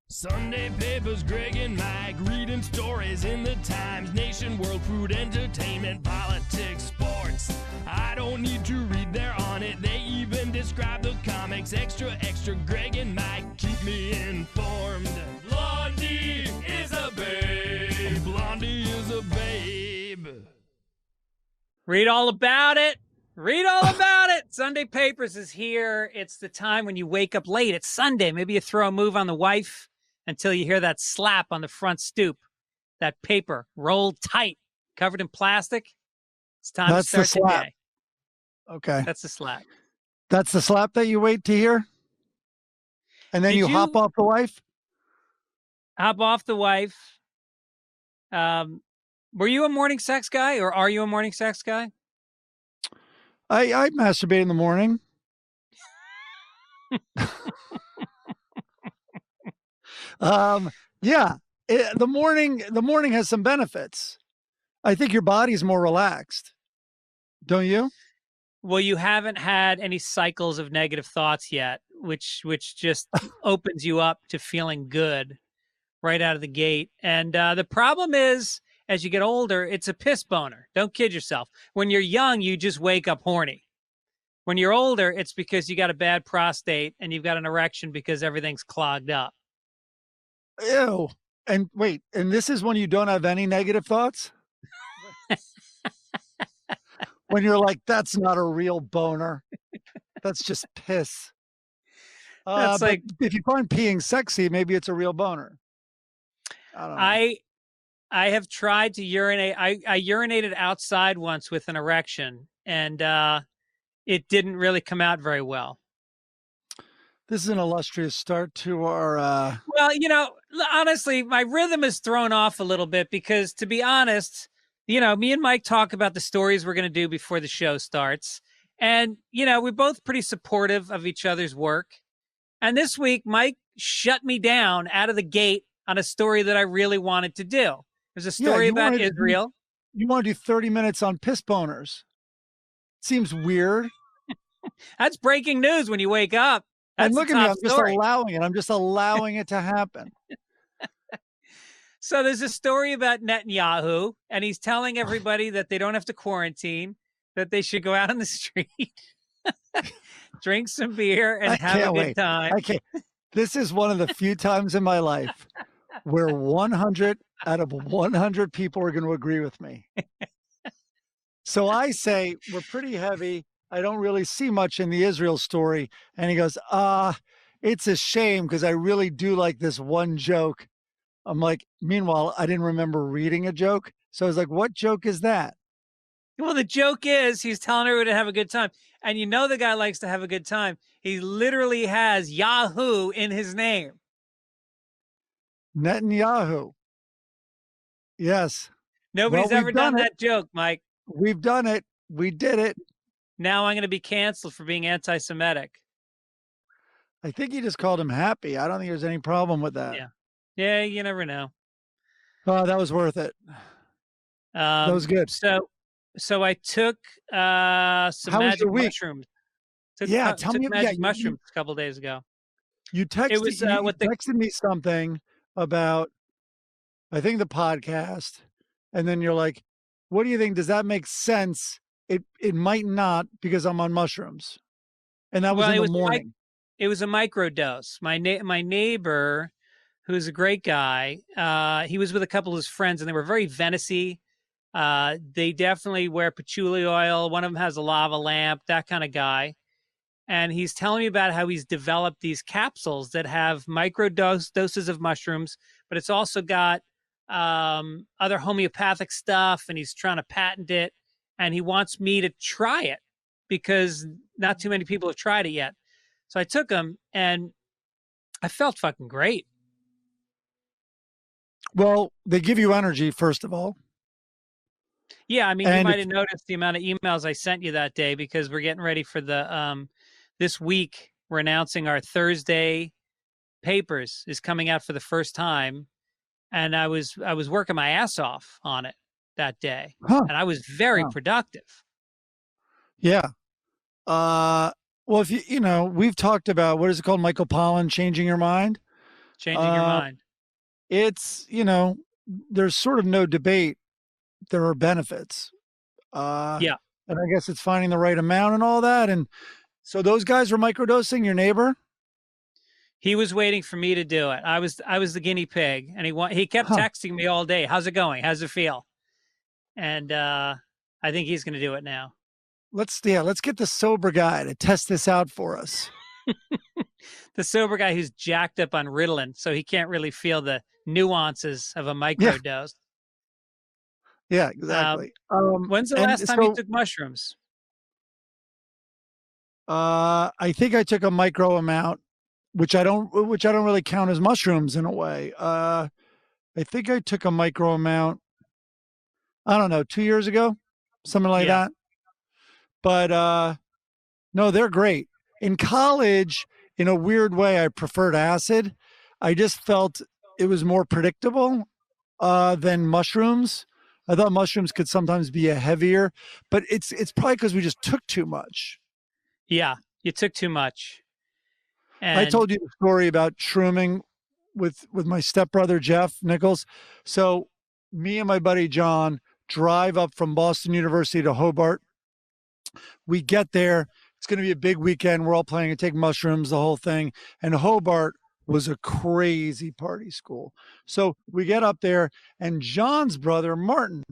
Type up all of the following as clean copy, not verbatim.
Sunday papers, Greg and Mike, reading stories in the Times, nation, world, food, entertainment, politics, sports. I don't need to read, they're on it. They even describe the comics. Extra, extra, Greg and Mike keep me informed. Blondie is a babe. Blondie is a babe. Read all about it. Read all about it. Sunday Papers is here. It's the time when you wake up late. It's Sunday. Maybe you throw a move on the wife until you hear that slap on the front stoop. That paper rolled tight, covered in plastic. It's time to start the day. Okay. That's the slap. That's the slap that you wait to hear? And then you hop off the wife? Hop off the wife. Were you a morning sex guy, or are you a morning sex guy? I masturbate in the morning. Yeah, the morning has some benefits. I think your body's more relaxed. Don't you? Well, you haven't had any cycles of negative thoughts yet, which just opens you up to feeling good right out of the gate. And the problem is, as you get older, it's a piss boner. Don't kid yourself. When you're young, you just wake up horny. When you're older, it's because you got a bad prostate and you've got an erection because everything's clogged up. Ew. And wait, and this is when you don't have any negative thoughts? When you're like, that's not a real boner. That's just piss. That's like, if you find peeing sexy, maybe it's a real boner. I don't know. I have tried to urinate. I urinated outside once with an erection, and it didn't really come out very well. This is an illustrious start to our... Well, you know, honestly, my rhythm is thrown off a little bit because, to be honest, you know, me and Mike talk about the stories we're going to do before the show starts. And, you know, we're both pretty supportive of each other's work. And this week, Mike shut me down out of the gate on a story that I really wanted to do. There's a story about Israel. You want to do 30 minutes on piss boners. Seems weird. That's breaking news when you wake up. That's and look at me, I'm just allowing it. I'm just allowing it to happen. So there's a story about Netanyahu, and he's telling everybody that they don't have to quarantine, that they should go out on the street, drink some beer, and have a good time. I can't. This is one of the few times in my life where 100 out of 100 people are going to agree with me. So I say, we're pretty heavy. I don't really see much in the Israel story. And he goes, it's a shame because I really do like this one joke. I'm like, meanwhile, I didn't remember reading a joke. So I was like, what joke is that? Well, the joke is he's telling everyone to have a good time. And you know the guy likes to have a good time. He literally has Yahoo in his name. Netanyahu. Yes. Nobody's ever done that joke, Mike. We've done it. We did it. Now I'm going to be canceled for being anti-Semitic. I think he just called him happy. I don't think there's any problem with that. Yeah. Yeah, you never know. Oh, that was worth it. That was good. So I took some magic mushrooms. Tell me. Magic mushrooms a couple days ago. You texted me something about, I think, the podcast, and then you're like, "What do you think? Does that make sense?" It might not because I'm on mushrooms, and that was in the morning. It was a micro dose. My neighbor, who's a great guy, he was with a couple of his friends, and they were very Venice-y. They definitely wear patchouli oil. One of them has a lava lamp, that kind of guy. And he's telling me about how he's developed these capsules that have micro doses of mushrooms, but it's also got other homeopathic stuff, and he's trying to patent it. And he wants me to try it because not too many people have tried it yet. So I took them, and I felt fucking great. Well, they give you energy, first of all. Yeah, I mean, you might have noticed the amount of emails I sent you that day because we're getting ready for the this week. We're announcing our Thursday papers is coming out for the first time, and I was working my ass off on it that day, and I was very productive. Yeah. Well, if you know, we've talked about, what is it called, Michael Pollan, changing your mind. Changing your mind. It's, there's sort of no debate. There are benefits. Yeah. And I guess it's finding the right amount and all that. And so those guys were microdosing, your neighbor? He was waiting for me to do it. I was the guinea pig, and he kept texting me all day. How's it going? How's it feel? And I think he's going to do it now. Let's get the sober guy to test this out for us. The sober guy who's jacked up on Ritalin, so he can't really feel the nuances of a microdose. Yeah, exactly. When's the last time you took mushrooms? I think I took a micro amount, which I don't really count as mushrooms in a way. I think I took a micro amount, I don't know, 2 years ago, something like that. But no, they're great. In college, in a weird way, I preferred acid. I just felt it was more predictable than mushrooms. I thought mushrooms could sometimes be heavier, but it's probably because we just took too much. Yeah, you took too much. And I told you the story about shrooming with my stepbrother, Jeff Nichols. So me and my buddy, John, drive up from Boston University to Hobart. We get there. It's going to be a big weekend. We're all planning to take mushrooms, the whole thing. And Hobart was a crazy party school. So we get up there, and John's brother, Martin,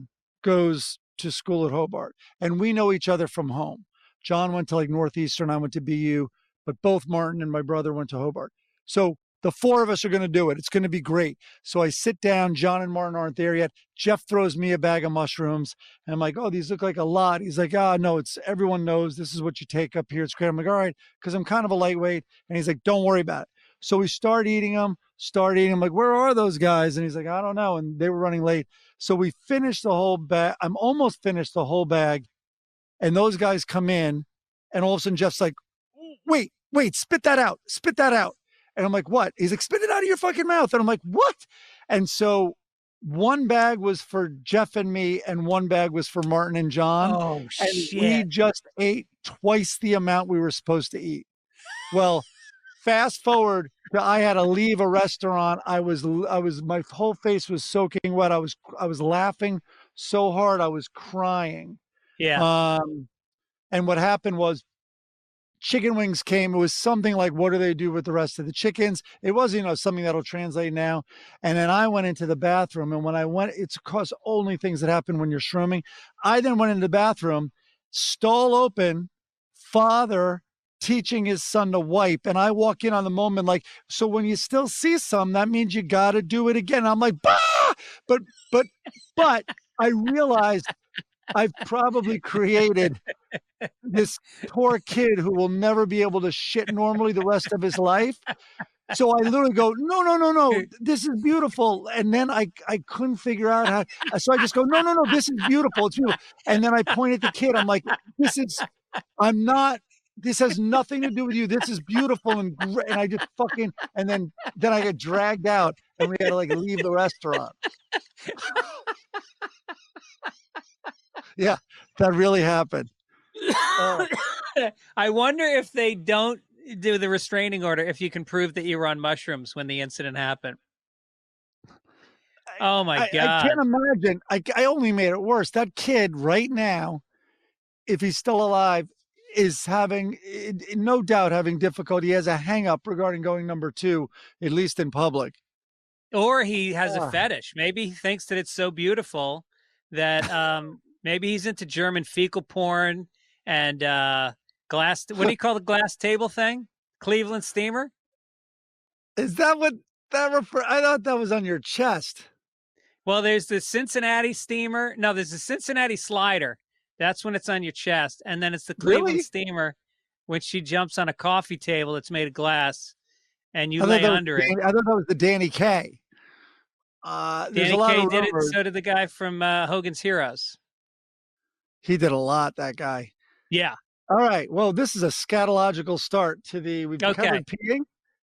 goes to school at Hobart. And we know each other from home. John went to Northeastern. I went to BU. But both Martin and my brother went to Hobart. So the four of us are going to do it. It's going to be great. So I sit down. John and Martin aren't there yet. Jeff throws me a bag of mushrooms. And I'm like, oh, these look like a lot. He's like, no, everyone knows this is what you take up here. It's great. I'm like, all right, because I'm kind of a lightweight. And he's like, don't worry about it. So we start eating them. I'm like, where are those guys? And he's like, I don't know. And they were running late. So we finished the whole bag. I'm almost finished the whole bag. And those guys come in. And all of a sudden, Jeff's like, wait, spit that out. And I'm like, what? He's like, spit it out of your fucking mouth. And I'm like, what? And so one bag was for Jeff and me, and one bag was for Martin and John. Oh, and shit. We just ate twice the amount we were supposed to eat. Well, fast forward to I had to leave a restaurant. My whole face was soaking wet. I was laughing so hard. I was crying. Yeah. And what happened was, chicken wings came. It was something like, what do they do with the rest of the chickens? It was, something that'll translate now. And then I went into the bathroom. And when I went, it's because only things that happen when you're shrooming. I then went into the bathroom, stall open, father teaching his son to wipe. And I walk in on the moment like, so when you still see some, that means you got to do it again. I'm like, bah! But I realized I've probably created this poor kid who will never be able to shit normally the rest of his life. So I literally go, no, this is beautiful. And then I couldn't figure out how, so I just go, no, this is beautiful. It's beautiful. And then I point at the kid. I'm like, this has nothing to do with you. This is beautiful and great. And I just and then I get dragged out and we had to leave the restaurant. Yeah, that really happened. I wonder if they don't do the restraining order if you can prove that you were on mushrooms when the incident happened. Oh my God. I can't imagine. I only made it worse. That kid right now, if he's still alive, is having, no doubt, having difficulty. He has a hang up regarding going number 2, at least in public. Or he has a fetish. Maybe he thinks that it's so beautiful that maybe he's into German fecal porn and glass. What do you call the glass table thing? Cleveland steamer? Is that what that I thought that was on your chest. Well, there's the Cincinnati steamer. No, there's the Cincinnati slider. That's when it's on your chest. And then it's the Cleveland steamer when she jumps on a coffee table that's made of glass and you lay under it. I thought that was the Danny Kaye. Danny Kaye did it. So did the guy from Hogan's Heroes. He did a lot, that guy. Yeah. All right. Well, this is a scatological start to we've covered peeing.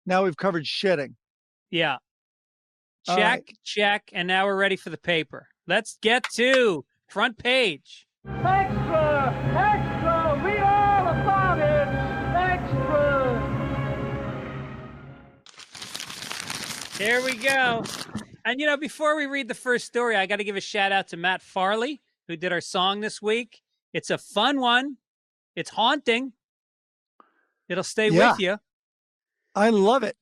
Now we've covered shitting. Yeah. Check. And now we're ready for the paper. Let's get to front page. Extra! Read all about it! Extra! Here we go. And, before we read the first story, I got to give a shout out to Matt Farley, who did our song this week. It's a fun one. It's haunting. It'll stay with you. I love it.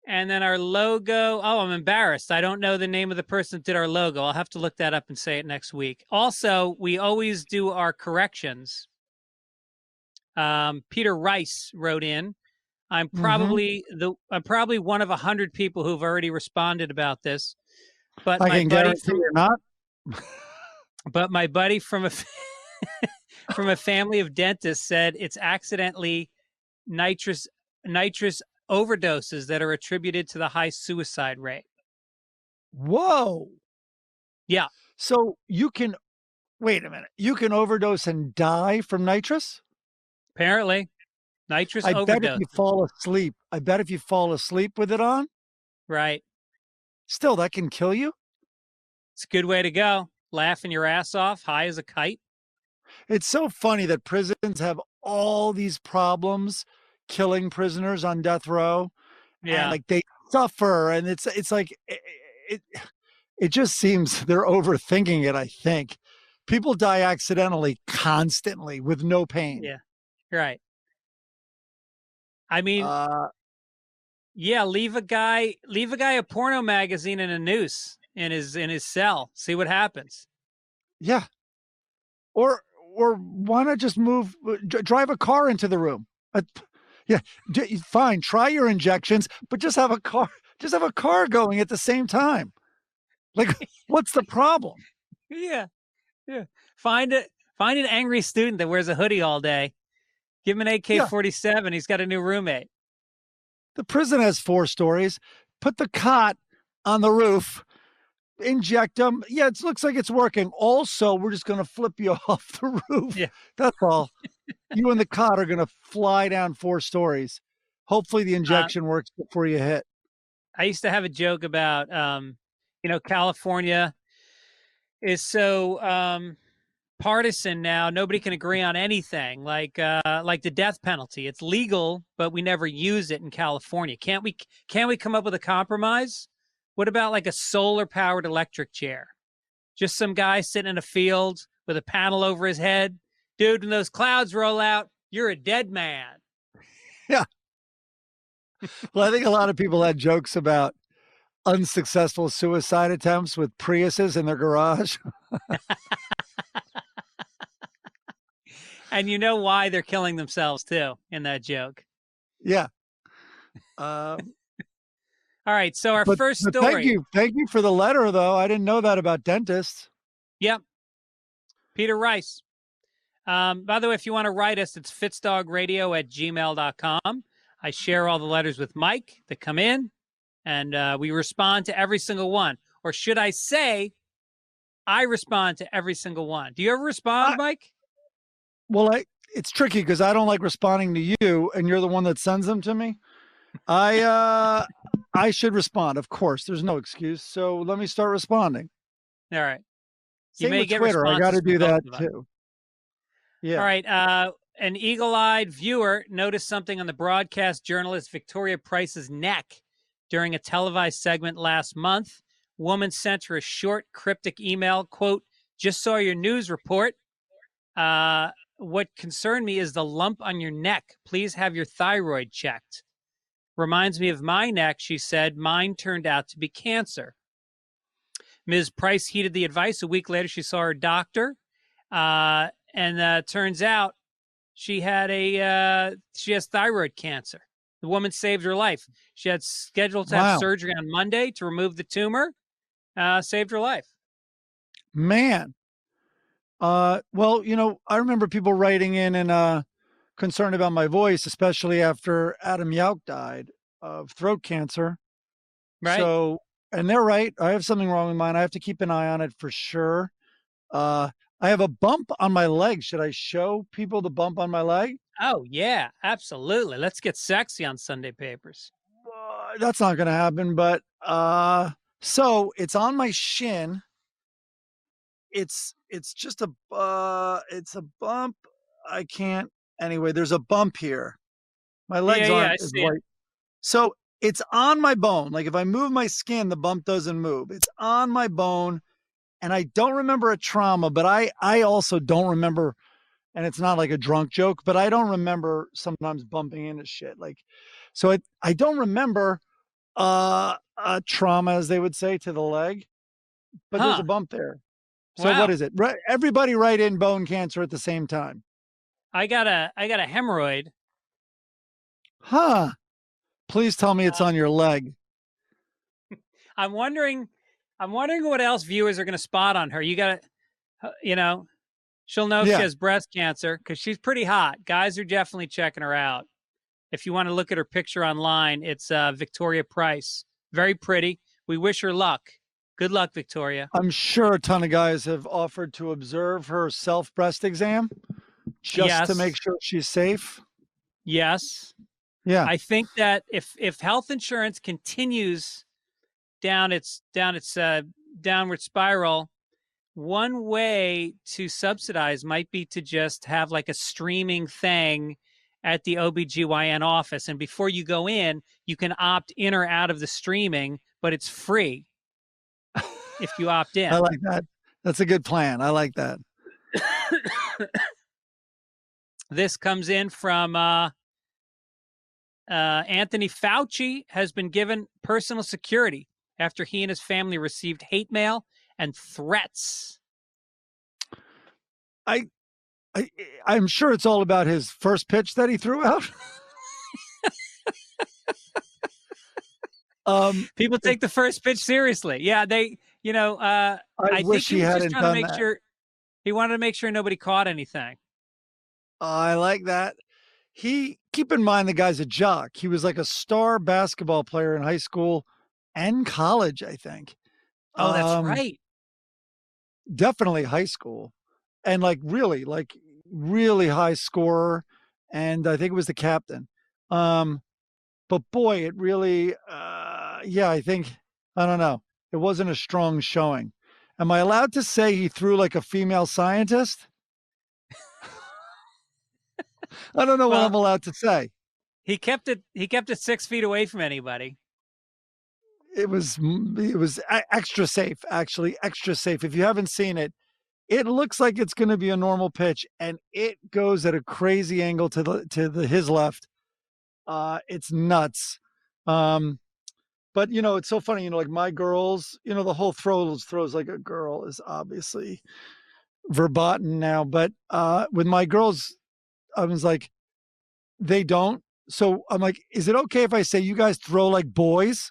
And then our logo. Oh, I'm embarrassed. I don't know the name of the person that did our logo. I'll have to look that up and say it next week. Also, we always do our corrections. Peter Rice wrote in. I'm probably one of 100 people who've already responded about this. But I can guarantee you're not. But my buddy from a from a family of dentists said it's accidentally nitrous overdoses that are attributed to the high suicide rate. Whoa. Yeah. So wait a minute. You can overdose and die from nitrous? Apparently. Nitrous overdose. I bet if you fall asleep with it on. Right. Still, that can kill you? It's a good way to go. Laughing your ass off, high as a kite. It's so funny that prisons have all these problems killing prisoners on death row. Yeah. And they suffer, and it's like it just seems they're overthinking it, I think. People die accidentally constantly with no pain. Yeah. Right. I mean, leave a guy a porno magazine and a noose in his cell. See what happens. Yeah. Or why not just drive a car into the room? Fine. Try your injections, but just have a car going at the same time. Like, what's the problem? Yeah. Find an angry student that wears a hoodie all day. Give him an AK-47. He's got a new roommate. The prison has 4 stories. Put the cot on the roof. Inject them. Yeah, it looks like it's working. Also, we're just going to flip you off the roof. Yeah. That's all. You and the cot are going to fly down 4 stories. Hopefully the injection works before you hit. I used to have a joke about, California is so partisan now. Nobody can agree on anything, like the death penalty. It's legal, but we never use it in California. Can't we come up with a compromise? What about like a solar-powered electric chair? Just some guy sitting in a field with a panel over his head. Dude, when those clouds roll out, you're a dead man. Yeah. Well, I think a lot of people had jokes about unsuccessful suicide attempts with Priuses in their garage. And you know why they're killing themselves, too, in that joke. Yeah. All right, so our first story. Thank you for the letter, though. I didn't know that about dentists. Yep. Peter Rice. By the way, if you want to write us, it's fitzdogradio@gmail.com. I share all the letters with Mike that come in, and we respond to every single one. Or should I say, I respond to every single one. Do you ever respond, Mike? Well, it's tricky because I don't like responding to you, and you're the one that sends them to me. I should respond, of course. There's no excuse. So let me start responding. All right. Same with Twitter. I got to do that too. Yeah. All right. An eagle-eyed viewer noticed something on the broadcast journalist Victoria Price's neck during a televised segment last month. Woman sent her a short, cryptic email, quote, "Just saw your news report. What concerned me is the lump on your neck. Please have your thyroid checked. Reminds me of my neck," she said. "Mine turned out to be cancer." Ms. Price heeded the advice. A week later, she saw her doctor, and turns out she has thyroid cancer. The woman saved her life. She had scheduled to have surgery on Monday to remove the tumor. Saved her life. Man. Well, I remember people writing in and concerned about my voice, especially after Adam Yauch died of throat cancer. Right. So, and they're right. I have something wrong with mine. I have to keep an eye on it for sure. I have a bump on my leg. Should I show people the bump on my leg? Oh, yeah, absolutely. Let's get sexy on Sunday Papers. That's not going to happen, but so it's on my shin. It's just a bump. I can't. Anyway, there's a bump here. My legs aren't as white. So it's on my bone. Like if I move my skin, the bump doesn't move. It's on my bone. And I don't remember a trauma, but I also don't remember, and it's not like a drunk joke, but I don't remember sometimes bumping into shit. Like, so I don't remember a trauma, as they would say, to the leg, but there's a bump there. So Wow. what is it? Everybody write in bone cancer at the same time. I got a hemorrhoid. Huh. Please tell me it's on your leg. I'm wondering what else viewers are going to spot on her. You got to, she'll know if she has breast cancer because she's pretty hot. Guys are definitely checking her out. If you want to look at her picture online, it's Victoria Price. Very pretty. We wish her luck. Good luck, Victoria. I'm sure a ton of guys have offered to observe her self-breast exam just to make sure she's safe. Yes. Yeah. I think that if health insurance continues down its downward spiral, one way to subsidize might be to just have like a streaming thing at the OBGYN office. And before you go in, you can opt in or out of the streaming, but it's free if you opt in. I like that. That's a good plan. I like that. This comes in from Anthony Fauci has been given personal security after he and his family received hate mail and threats. I'm sure it's all about his first pitch that he threw out. People take the first pitch seriously. Yeah, they, I think he was just trying to make sure he wanted to make sure nobody caught anything. I like that. Keep in mind the guy's a jock. He was like a star basketball player in high school and college, I think. Oh, that's right. Definitely high school. And really high scorer. And I think it was the captain. But boy, it really, I think, I don't know. It wasn't a strong showing. Am I allowed to say he threw like a female scientist? I don't know what I'm allowed to say. He kept it 6 feet away from anybody. It was extra safe, actually, extra safe. If you haven't seen it, it looks like it's going to be a normal pitch, and it goes at a crazy angle to his left. It's nuts. But it's so funny, like my girls, the whole throws like a girl is obviously verboten now. But with my girls, I was like, they don't. So I'm like, is it okay if I say you guys throw like boys?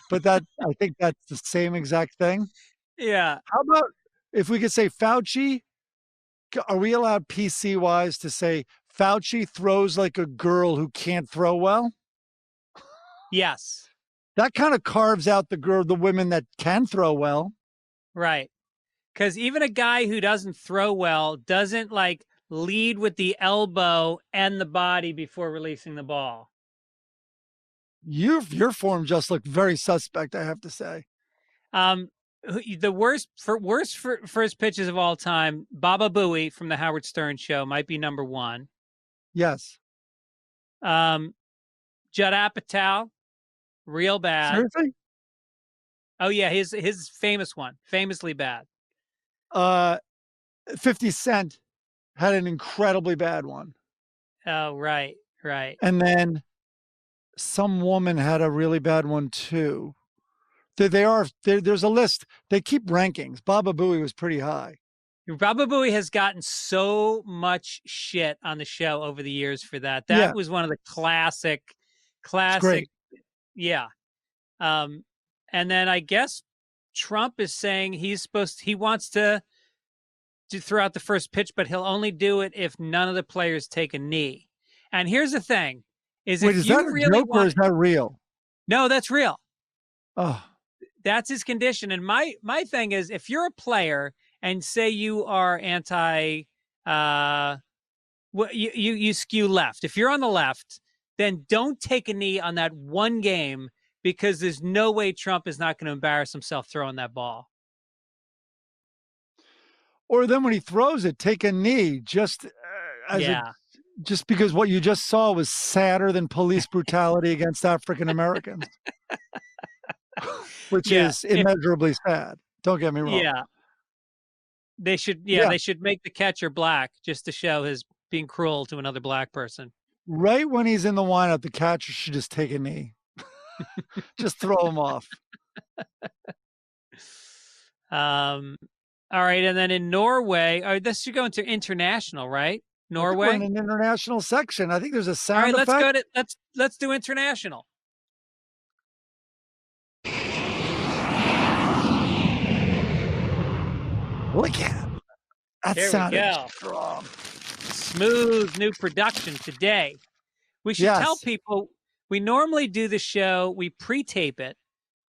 But I think that's the same exact thing. Yeah. How about if we could say Fauci? Are we allowed PC wise to say Fauci throws like a girl who can't throw well? Yes. That kind of carves out the women that can throw well. Right. Because even a guy who doesn't throw well doesn't lead with the elbow and the body before releasing the ball. Your form just looked very suspect, I have to say. The worst first pitches of all time, Baba Booey from the Howard Stern Show might be number one. Yes. Judd Apatow, real bad. Seriously? Oh yeah, his famous one, famously bad. 50 Cent had an incredibly bad one. Oh, right. And then some woman had a really bad one too. There's a list. They keep rankings. Baba Booey was pretty high. Baba Booey has gotten so much shit on the show over the years for that. That was one of the classic. Yeah. And then I guess Trump is saying he wants to throw out the first pitch, but he'll only do it if none of the players take a knee. And here's the thing: is that a joke or is that real? No, that's real. Oh, that's his condition. And my thing is, if you're a player and say you are anti, you skew left. If you're on the left, then don't take a knee on that one game because there's no way Trump is not going to embarrass himself throwing that ball. Or then when he throws it, take a knee just as just because what you just saw was sadder than police brutality against African Americans, which is immeasurably sad. Don't get me wrong. Yeah. They should, Yeah. they should make the catcher black just to show his being cruel to another black person. Right when he's in the windup, the catcher should just take a knee. Just throw him off. All right, and then in Norway, this should go into international, right? Norway. We're in an international section. I think there's a sound All right, effect. let's do international. Look at it. That There sounded we go. strong. Smooth new production today. We should tell people we normally do the show, we pre-tape it,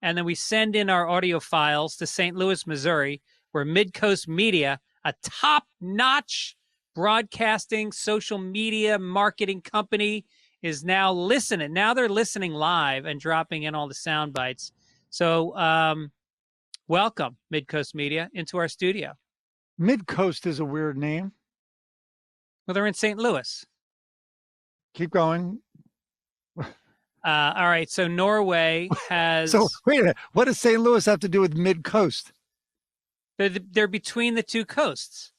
and then we send in our audio files to St. Louis, Missouri, where Midcoast Media, a top-notch broadcasting, social media, marketing company, is now listening. Now they're listening live and dropping in all the sound bites. So welcome, Midcoast Media, into our studio. Midcoast is a weird name. Well, they're in St. Louis. Keep going. All right, so Norway has... So, wait a minute. What does St. Louis have to do with Mid-Coast? They're between the two coasts.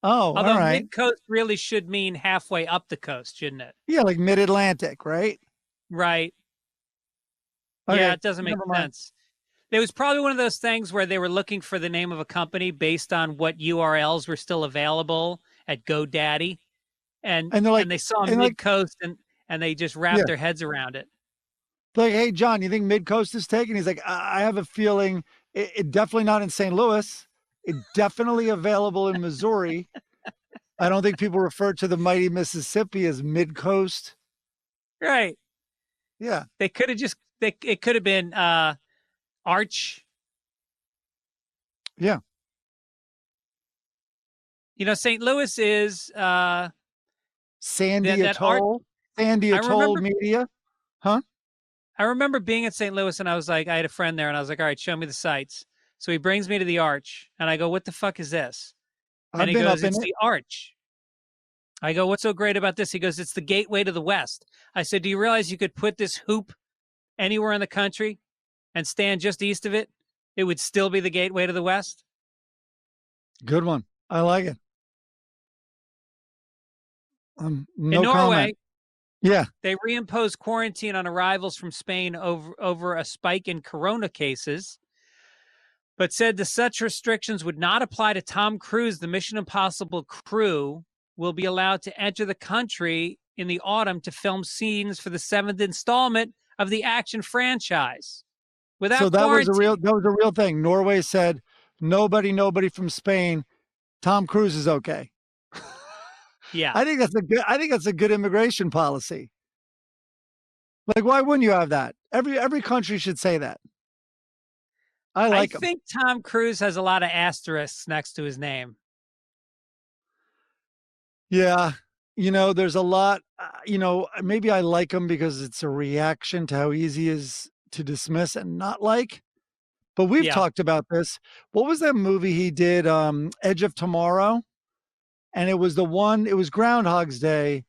Oh, Although all right. Mid-Coast really should mean halfway up the coast, shouldn't it? Yeah, like Mid-Atlantic, right? Right. Okay, yeah, it doesn't make never mind. sense. There was probably one of those things where they were looking for the name of a company based on what URLs were still available at GoDaddy. And they're like, they saw and Mid-Coast and they just wrapped their heads around it. Like, hey, John, you think Mid-Coast is taken? He's like, I have a feeling it definitely not in St. Louis. It definitely available in Missouri. I don't think people refer to the mighty Mississippi as Mid-Coast. Right. Yeah. They could have just, it could have been Arch. Yeah. You know, St. Louis is Sandy that Atoll. Sandy Atoll Media. Huh? I remember being at St. Louis and I was like, I had a friend there and I was like, all right, show me the sights. So he brings me to the Arch and I go, what the fuck is this? And he goes, it's the Arch. I go, what's so great about this? He goes, it's the gateway to the West. I said, do you realize you could put this hoop anywhere in the country and stand just east of it? It would still be the gateway to the West. Good one. I like it. No in Norway, comment. Yeah. They reimposed quarantine on arrivals from Spain over a spike in corona cases, but said that such restrictions would not apply to Tom Cruise. The Mission Impossible crew will be allowed to enter the country in the autumn to film scenes for the 7th installment of the action franchise. Without so that quarantine. was a real thing. Norway said nobody from Spain. Tom Cruise is okay. Yeah. I think that's a good immigration policy. Like, why wouldn't you have that? Every country should say that. I think Tom Cruise has a lot of asterisks next to his name. Yeah. You know, there's a lot, maybe I like him because it's a reaction to how easy he is to dismiss and not like. But we've talked about this. What was that movie he did, Edge of Tomorrow? And it was Groundhog's Day,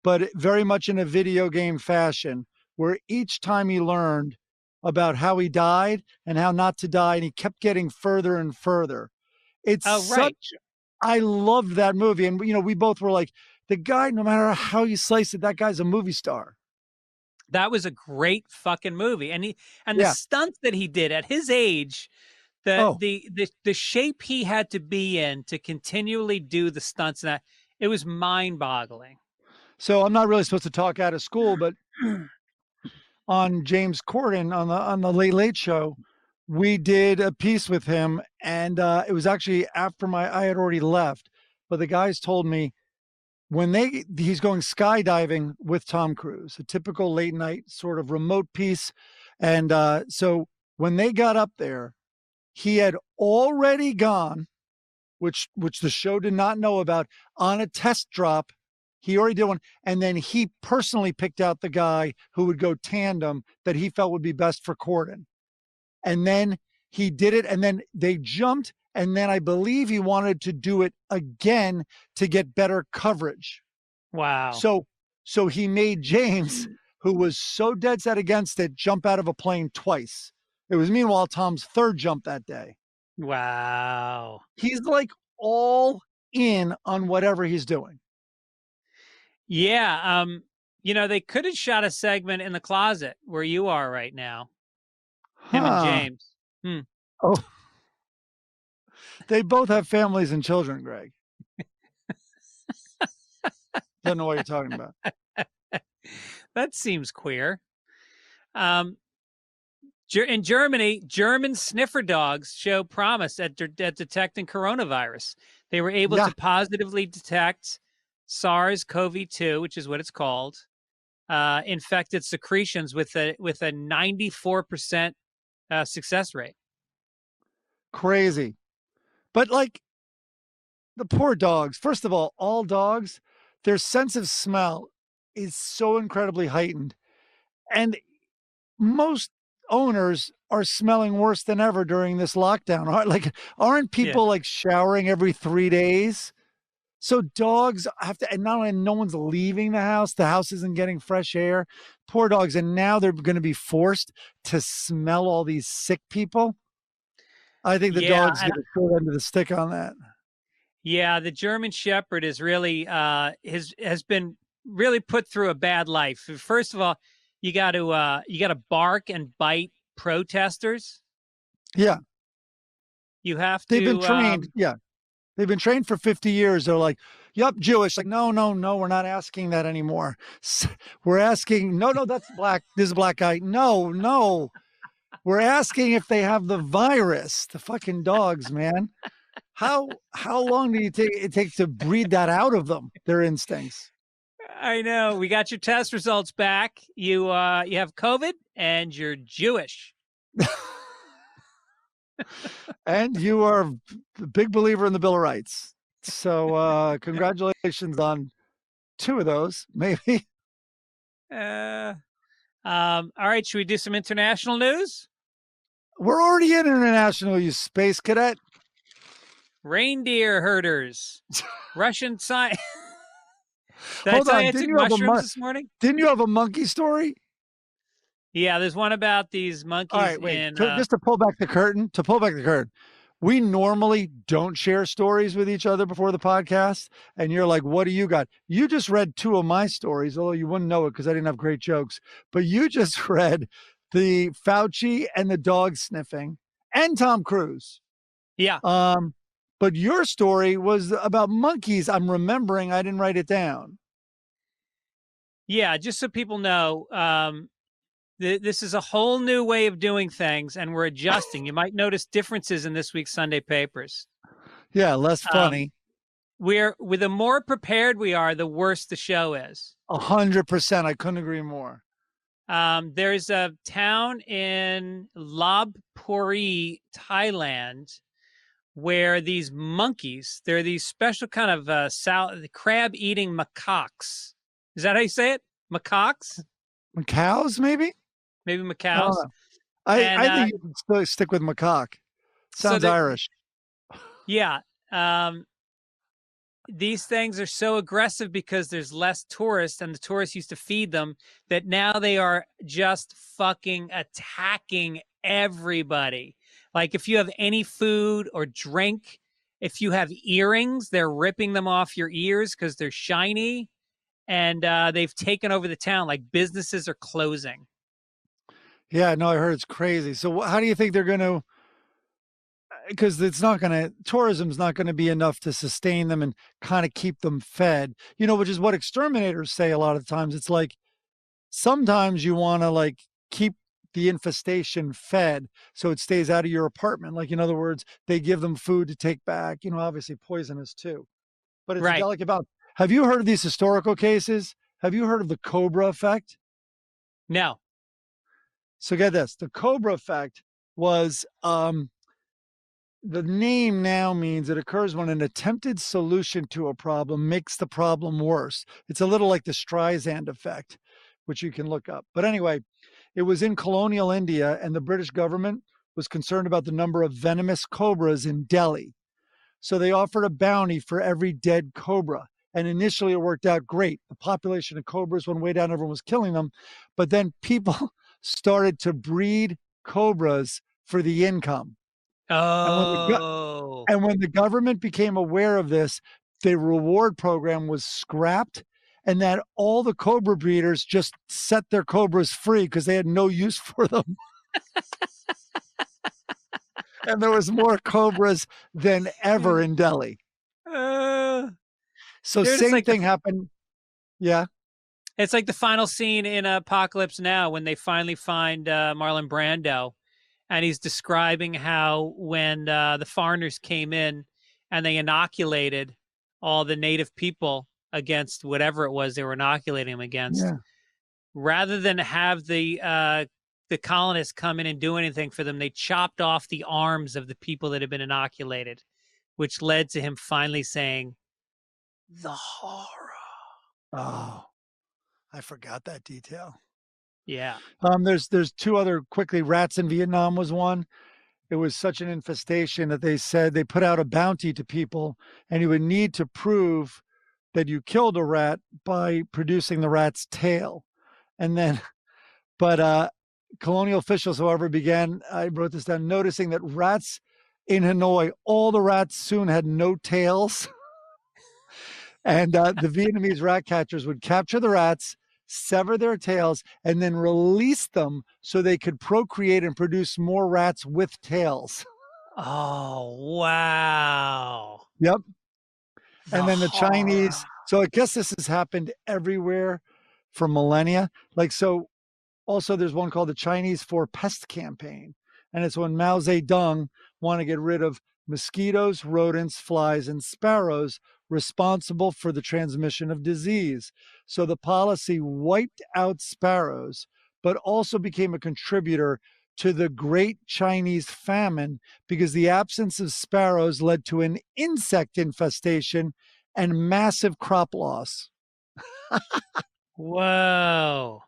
but very much in a video game fashion, where each time he learned about how he died and how not to die, and he kept getting further and further. I loved that movie. And, we both were like, the guy, no matter how you slice it, that guy's a movie star. That was a great fucking movie. And the stunts that he did at his age, the shape he had to be in to continually do the stunts, and that, it was mind-boggling. So I'm not really supposed to talk out of school, but on James Corden on the Late Late Show, we did a piece with him, and it was actually after I had already left. But the guys told me he's going skydiving with Tom Cruise, a typical late night sort of remote piece, and so when they got up there, he had already gone, which the show did not know about, on a test drop. He already did one. And then he personally picked out the guy who would go tandem that he felt would be best for Corden. And then he did it. And then they jumped. And then I believe he wanted to do it again to get better coverage. Wow. So he made James, who was so dead set against it, jump out of a plane twice. It was meanwhile Tom's third jump that day. Wow. He's like all in on whatever he's doing. Yeah. They could have shot a segment in the closet where you are right now. Him and James. Oh, they both have families and children, Greg. Don't know what you're talking about. That seems queer. In Germany, German sniffer dogs show promise at detecting coronavirus. They were able to positively detect SARS-CoV-2, which is what it's called, infected secretions with a 94% success rate. Crazy. But like the poor dogs, first of all dogs, their sense of smell is so incredibly heightened. And most owners are smelling worse than ever during this lockdown. Aren't people like showering every 3 days? So dogs have to, and not only no one's leaving the house isn't getting fresh air. Poor dogs. And now they're going to be forced to smell all these sick people. I think the dogs get a short end of the stick on that. Yeah, the German Shepherd is really has been really put through a bad life. First of all, you got to bark and bite protesters. Yeah, you have to. They've been trained. They've been trained for 50 years. They're like, "Yup, Jewish." Like, no, we're not asking that anymore. We're asking, no, that's black. This is a black guy. No. We're asking if they have the virus. The fucking dogs, man. How long do it take to breed that out of them? Their instincts. I know. We got your test results back. You have COVID and you're Jewish. And you are a big believer in the Bill of Rights. So congratulations on 2 of those, maybe. All right. Should we do some international news? We're already in international, you space cadet. Reindeer herders. Russian science. Hold on. Didn't you mushrooms this morning? Didn't you have a monkey story? Yeah, there's one about these monkeys. All right, wait. Just to pull back the curtain. We normally don't share stories with each other before the podcast. And you're like, what do you got? You just read 2 of my stories, although you wouldn't know it because I didn't have great jokes. But you just read the Fauci and the dog sniffing and Tom Cruise. Yeah. But your story was about monkeys. I'm remembering. I didn't write it down. Yeah, just so people know, this is a whole new way of doing things, and we're adjusting. You might notice differences in this week's Sunday papers. Yeah, less funny. The more prepared we are, the worse the show is. 100%. I couldn't agree more. There's a town in Lopburi, Thailand, where these monkeys, they're these special kind of crab-eating macaques. Is that how you say it? Macaques? Macaws, maybe? Maybe macaws. I think you can still stick with macaque. Sounds Irish. Yeah. These things are so aggressive because there's less tourists and the tourists used to feed them that now they are just fucking attacking everybody. Like if you have any food or drink, if you have earrings, they're ripping them off your ears because they're shiny. And they've taken over the town. Like businesses are closing. Yeah, no, I heard it's crazy. So how do you think they're going to, because tourism's not going to be enough to sustain them and kind of keep them fed, which is what exterminators say a lot of times. It's like, sometimes you want to like keep the infestation fed so it stays out of your apartment. Like, in other words, they give them food to take back, obviously poisonous too, but it's a delicate balance. Have you heard of these historical cases? Have you heard of the Cobra effect? No. So get this. The Cobra effect was, the name now means it occurs when an attempted solution to a problem makes the problem worse. It's a little like the Streisand effect, which you can look up. But anyway, it was in colonial India, and the British government was concerned about the number of venomous cobras in Delhi. So they offered a bounty for every dead cobra. And initially it worked out great. The population of cobras went way down. Everyone was killing them. But then people started to breed cobras for the income. Oh. And when the government became aware of this, the reward program was scrapped, and that all the cobra breeders just set their cobras free because they had no use for them. And there was more cobras than ever in Delhi. So dude, same thing happened. Yeah. It's like the final scene in Apocalypse Now when they finally find Marlon Brando, and he's describing how when the foreigners came in and they inoculated all the native people against whatever it was they were inoculating them against, rather than have the colonists come in and do anything for them, they chopped off the arms of the people that had been inoculated, which led to him finally saying, "The horror." Oh, I forgot that detail. Yeah. There's two other quickly. Rats in Vietnam was one. It was such an infestation that they said they put out a bounty to people, and you would need to prove that you killed a rat by producing the rat's tail. And then, but colonial officials, however, began, I wrote this down, noticing that rats in Hanoi, all the rats soon had no tails. And the Vietnamese rat catchers would capture the rats, sever their tails, and then release them so they could procreate and produce more rats with tails. Oh, wow. Yep. And then the Chinese. So I guess this has happened everywhere for millennia. Like, so also there's one called the Chinese for Pest Campaign. And it's when Mao Zedong wanted to get rid of mosquitoes, rodents, flies, and sparrows responsible for the transmission of disease. So the policy wiped out sparrows, but also became a contributor to the Great Chinese Famine because the absence of sparrows led to an insect infestation and massive crop loss. Whoa.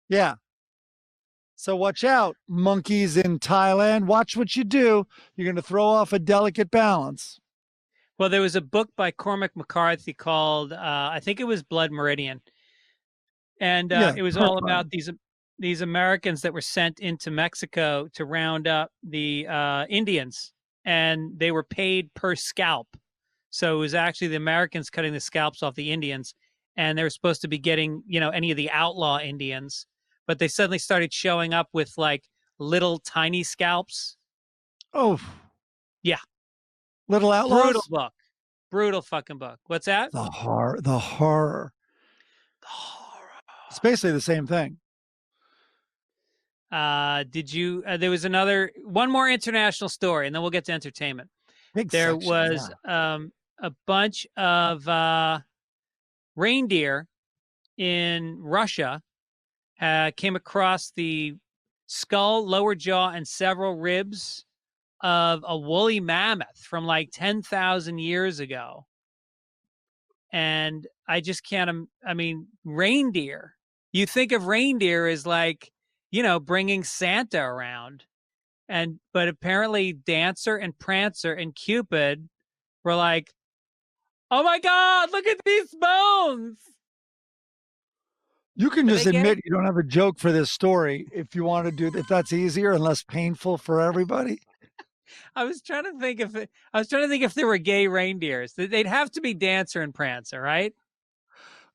Yeah. So watch out, monkeys in Thailand. Watch what you do. You're going to throw off a delicate balance. Well, there was a book by Cormac McCarthy called, I think it was Blood Meridian. And it was all about these Americans that were sent into Mexico to round up the Indians, and they were paid per scalp. So it was actually the Americans cutting the scalps off the Indians, and they were supposed to be getting, any of the outlaw Indians, but they suddenly started showing up with like little tiny scalps. Oh, yeah. Little Outlaws? Brutal book. Brutal fucking book. What's that? The horror. It's basically the same thing. There was one more international story, and then we'll get to entertainment. There was a bunch of reindeer in Russia came across the skull, lower jaw, and several ribs of a woolly mammoth from like 10,000 years ago. And I just can't, reindeer. You think of reindeer as like, bringing Santa around. But apparently Dancer and Prancer and Cupid were like, oh my God, look at these bones. You can just admit you don't have a joke for this story if you want to do, if that's easier and less painful for everybody. I was trying to think if there were gay reindeers. They'd have to be Dancer and Prancer, right?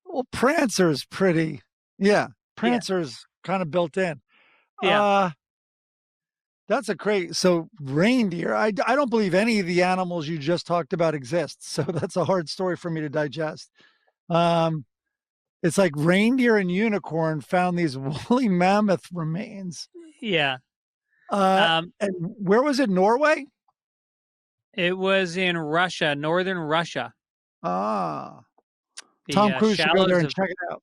Well, Prancer's pretty. Yeah. Prancer's kind of built in. Yeah. That's a great. So reindeer, I don't believe any of the animals you just talked about exist. So that's a hard story for me to digest. It's like reindeer and unicorn found these woolly mammoth remains. Yeah. And where was it? Norway? It was in Russia, northern Russia. Tom Cruise should go there and check it out.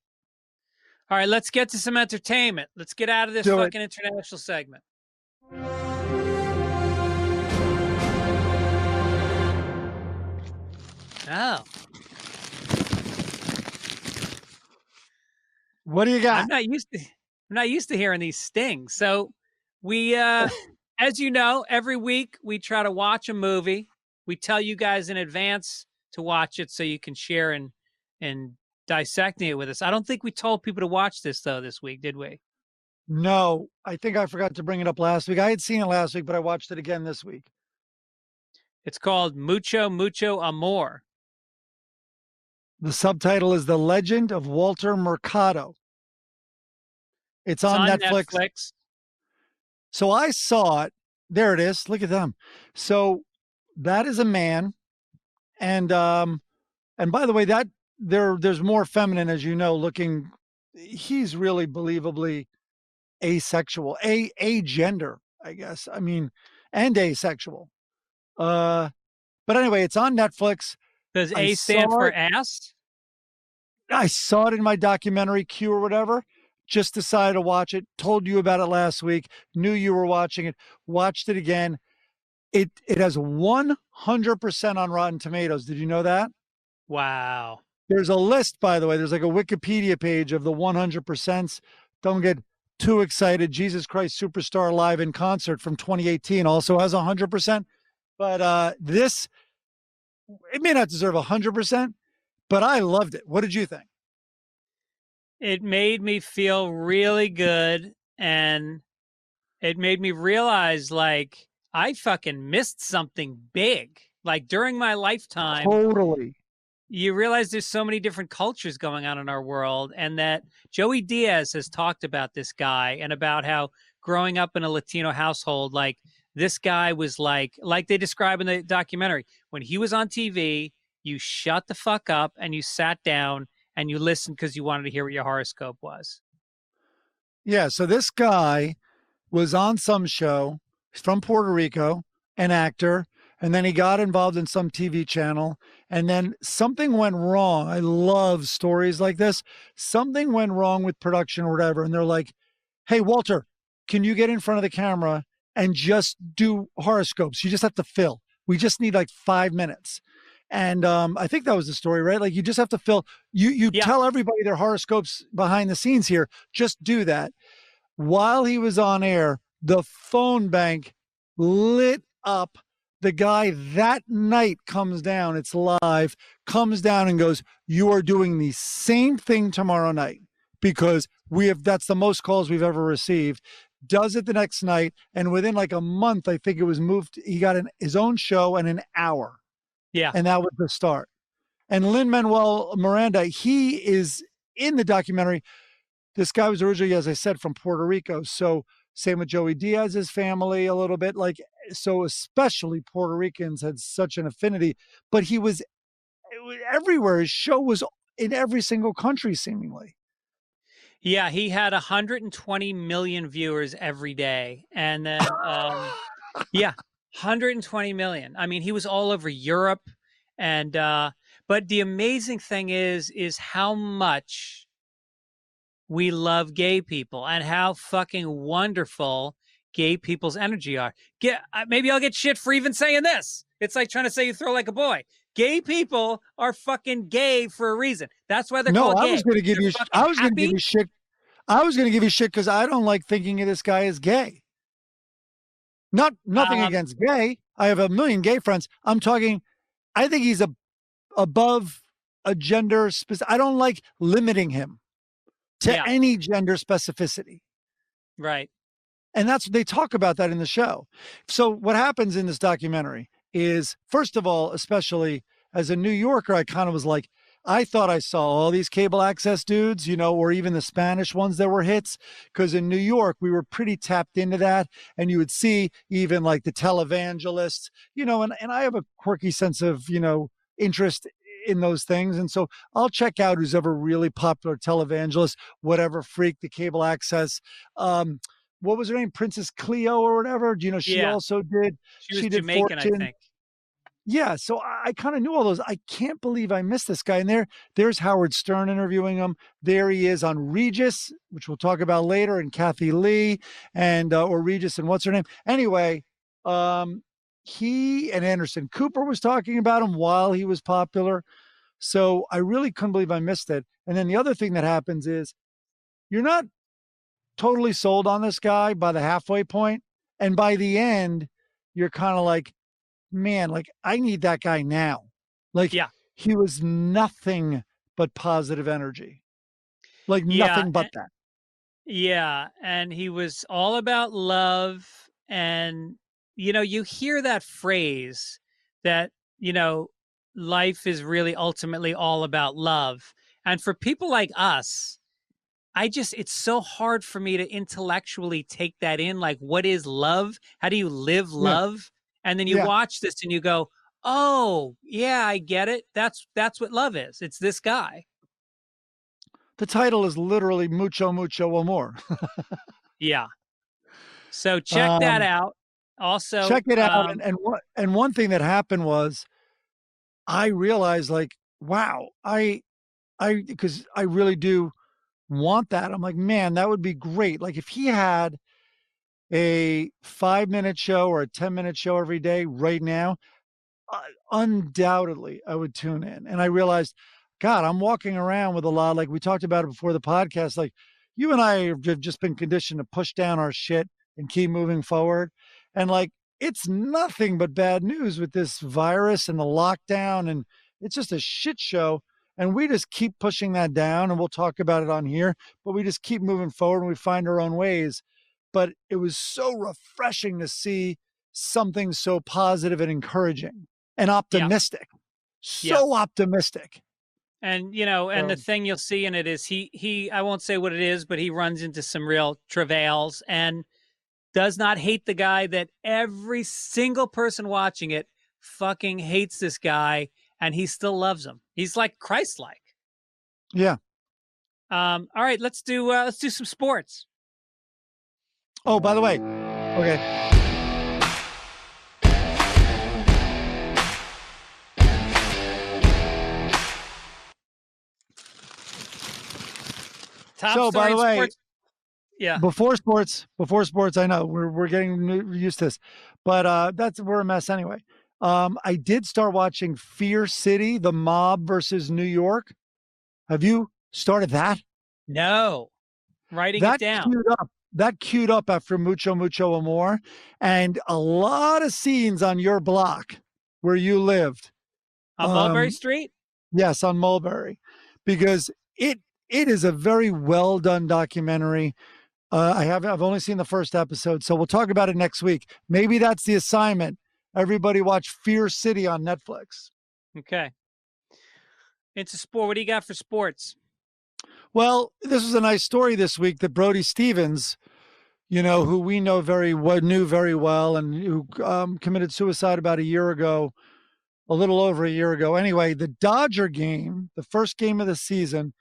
All right, let's get to some entertainment. Let's get out of this fucking international segment. Oh. What do you got? I'm not used to hearing these stings. So we as you know, every week we try to watch a movie. We tell you guys in advance to watch it so you can share in and dissecting it with us. I don't think we told people to watch this though this week, did we? No, I think I forgot to bring it up last week. I had seen it last week, but I watched it again this week. It's called Mucho Mucho Amor. The subtitle is The Legend of Walter Mercado. It's on Netflix. So I saw it. There it is. Look at them. So that is a man. And by the way, that there's more feminine, as you know, looking. He's really believably asexual, agender, I guess. I mean, and asexual. But anyway, it's on Netflix. Does A stand for ass? I saw it in my documentary queue or whatever. Just decided to watch it. Told you about it last week. Knew you were watching it. Watched it again. It has 100% on Rotten Tomatoes. Did you know that? Wow. There's a list, by the way. There's like a Wikipedia page of the 100%. Don't get too excited. Jesus Christ Superstar Live in Concert from 2018 also has 100%. But this, it may not deserve 100%, but I loved it. What did you think? It made me feel really good, and it made me realize, like, I fucking missed something big. Like, during my lifetime. Totally. You realize there's so many different cultures going on in our world, and that Joey Diaz has talked about this guy and about how growing up in a Latino household, like, this guy was like they describe in the documentary, when he was on TV, you shut the fuck up and you sat down and you listened because you wanted to hear what your horoscope was. Yeah, so this guy was on some show. He's from Puerto Rico, an actor, and then he got involved in some TV channel, and then something went wrong. I love stories like this. Something went wrong with production or whatever, and they're like, hey, Walter, can you get in front of the camera and just do horoscopes? You just have to fill. We just need like 5 minutes. And I think that was the story, right? Like, you just have to fill. You tell everybody their horoscopes behind the scenes here. Just do that. While he was on air, the phone bank lit up. The guy that night comes down. It's live. Comes down and goes, you are doing the same thing tomorrow night, because that's the most calls we've ever received. Does it the next night. And within like a month, I think it was moved. He got his own show in an hour. Yeah. And that was the start. And Lin-Manuel Miranda, he is in the documentary. This guy was originally, as I said, from Puerto Rico. So same with Joey Diaz's family a little bit. Like, so especially Puerto Ricans had such an affinity. But he was everywhere. His show was in every single country, seemingly. Yeah, he had 120 million viewers every day. And then, yeah. 120 million. I mean, he was all over Europe. And but the amazing thing is how much we love gay people and how fucking wonderful gay people's energy are. Maybe I'll get shit for even saying this. It's like trying to say you throw like a boy. Gay people are fucking gay for a reason. That's why they're called gay. I was going to give you shit. I was going to give you shit because I don't like thinking of this guy as gay. Nothing against gay. I have a million gay friends. I'm talking, I think he's above a gender. I don't like limiting him to any gender specificity. Right. And that's, they talk about that in the show. So what happens in this documentary is, first of all, especially as a New Yorker, I kind of was like, I thought I saw all these cable access dudes, or even the Spanish ones that were hits. Because in New York, we were pretty tapped into that. And you would see even like the televangelists, and I have a quirky sense of, interest in those things. And so I'll check out who's ever really popular televangelist, whatever freak, the cable access. What was her name? Princess Cleo or whatever. She also did. She was Jamaican, Fortune. I think. Yeah, so I kind of knew all those. I can't believe I missed this guy. And there's Howard Stern interviewing him. There he is on Regis, which we'll talk about later, and Kathy Lee, and or Regis and what's her name. Anyway, he and Anderson Cooper was talking about him while he was popular. So I really couldn't believe I missed it. And then the other thing that happens is you're not totally sold on this guy by the halfway point, and by the end, you're kind of like, man, like I need that guy now. Like, he was nothing but positive energy. Like Yeah, nothing but that. yeah, and he was all about love. And, you know, you hear that phrase that, you know, life is really ultimately all about love. And for people like us, it's so hard for me to intellectually take that in. Like, what is love? How do you live Yeah. love? And then you Yeah. watch this and you go, oh, yeah, I get it. That's what love is. It's this guy. The title is literally Mucho, Mucho Amor. Yeah. So check that Um, out. Also, check it out. And one thing that happened was I realized like, wow, because I really do want that. I'm like, man, that would be great. Like if he had a 5-minute show or a 10-minute show every day right now, undoubtedly I would tune in. And I realized, God, I'm walking around with a lot, like we talked about it before the podcast, like you and I have just been conditioned to push down our shit and keep moving forward. And like, it's nothing but bad news with this virus and the lockdown. And it's just a shit show. And we just keep pushing that down, and we'll talk about it on here, but we just keep moving forward and we find our own ways. But it was so refreshing to see something so positive and encouraging and yeah, optimistic. yeah. So optimistic. And, you know, and the So, thing you'll see in it is I won't say what it is, but he runs into some real travails and does not hate the guy that every single person watching it fucking hates this guy, and he still loves him. He's like Christ-like. yeah. All right, let's do some sports. Oh, by the way, okay. Top So, by story the in way, sports. Yeah. before sports, I know we're getting used to this, but we're a mess anyway. I did start watching Fear City, the mob versus New York. Have you started that? No. Writing it That down. queued up after Mucho Mucho Amor, and a lot of scenes on your block where you lived. On Mulberry Street? Yes, on Mulberry, because it is a very well done documentary. I've only seen the first episode, so we'll talk about it next week. Maybe that's the assignment. Everybody watch Fear City on Netflix. Okay. Into sport. What do you got for sports? Well, this was a nice story this week that Brody Stevens, you know, who we knew very well, and who committed suicide about a year ago, a little over a year ago. Anyway, the Dodger game, the first game of the season,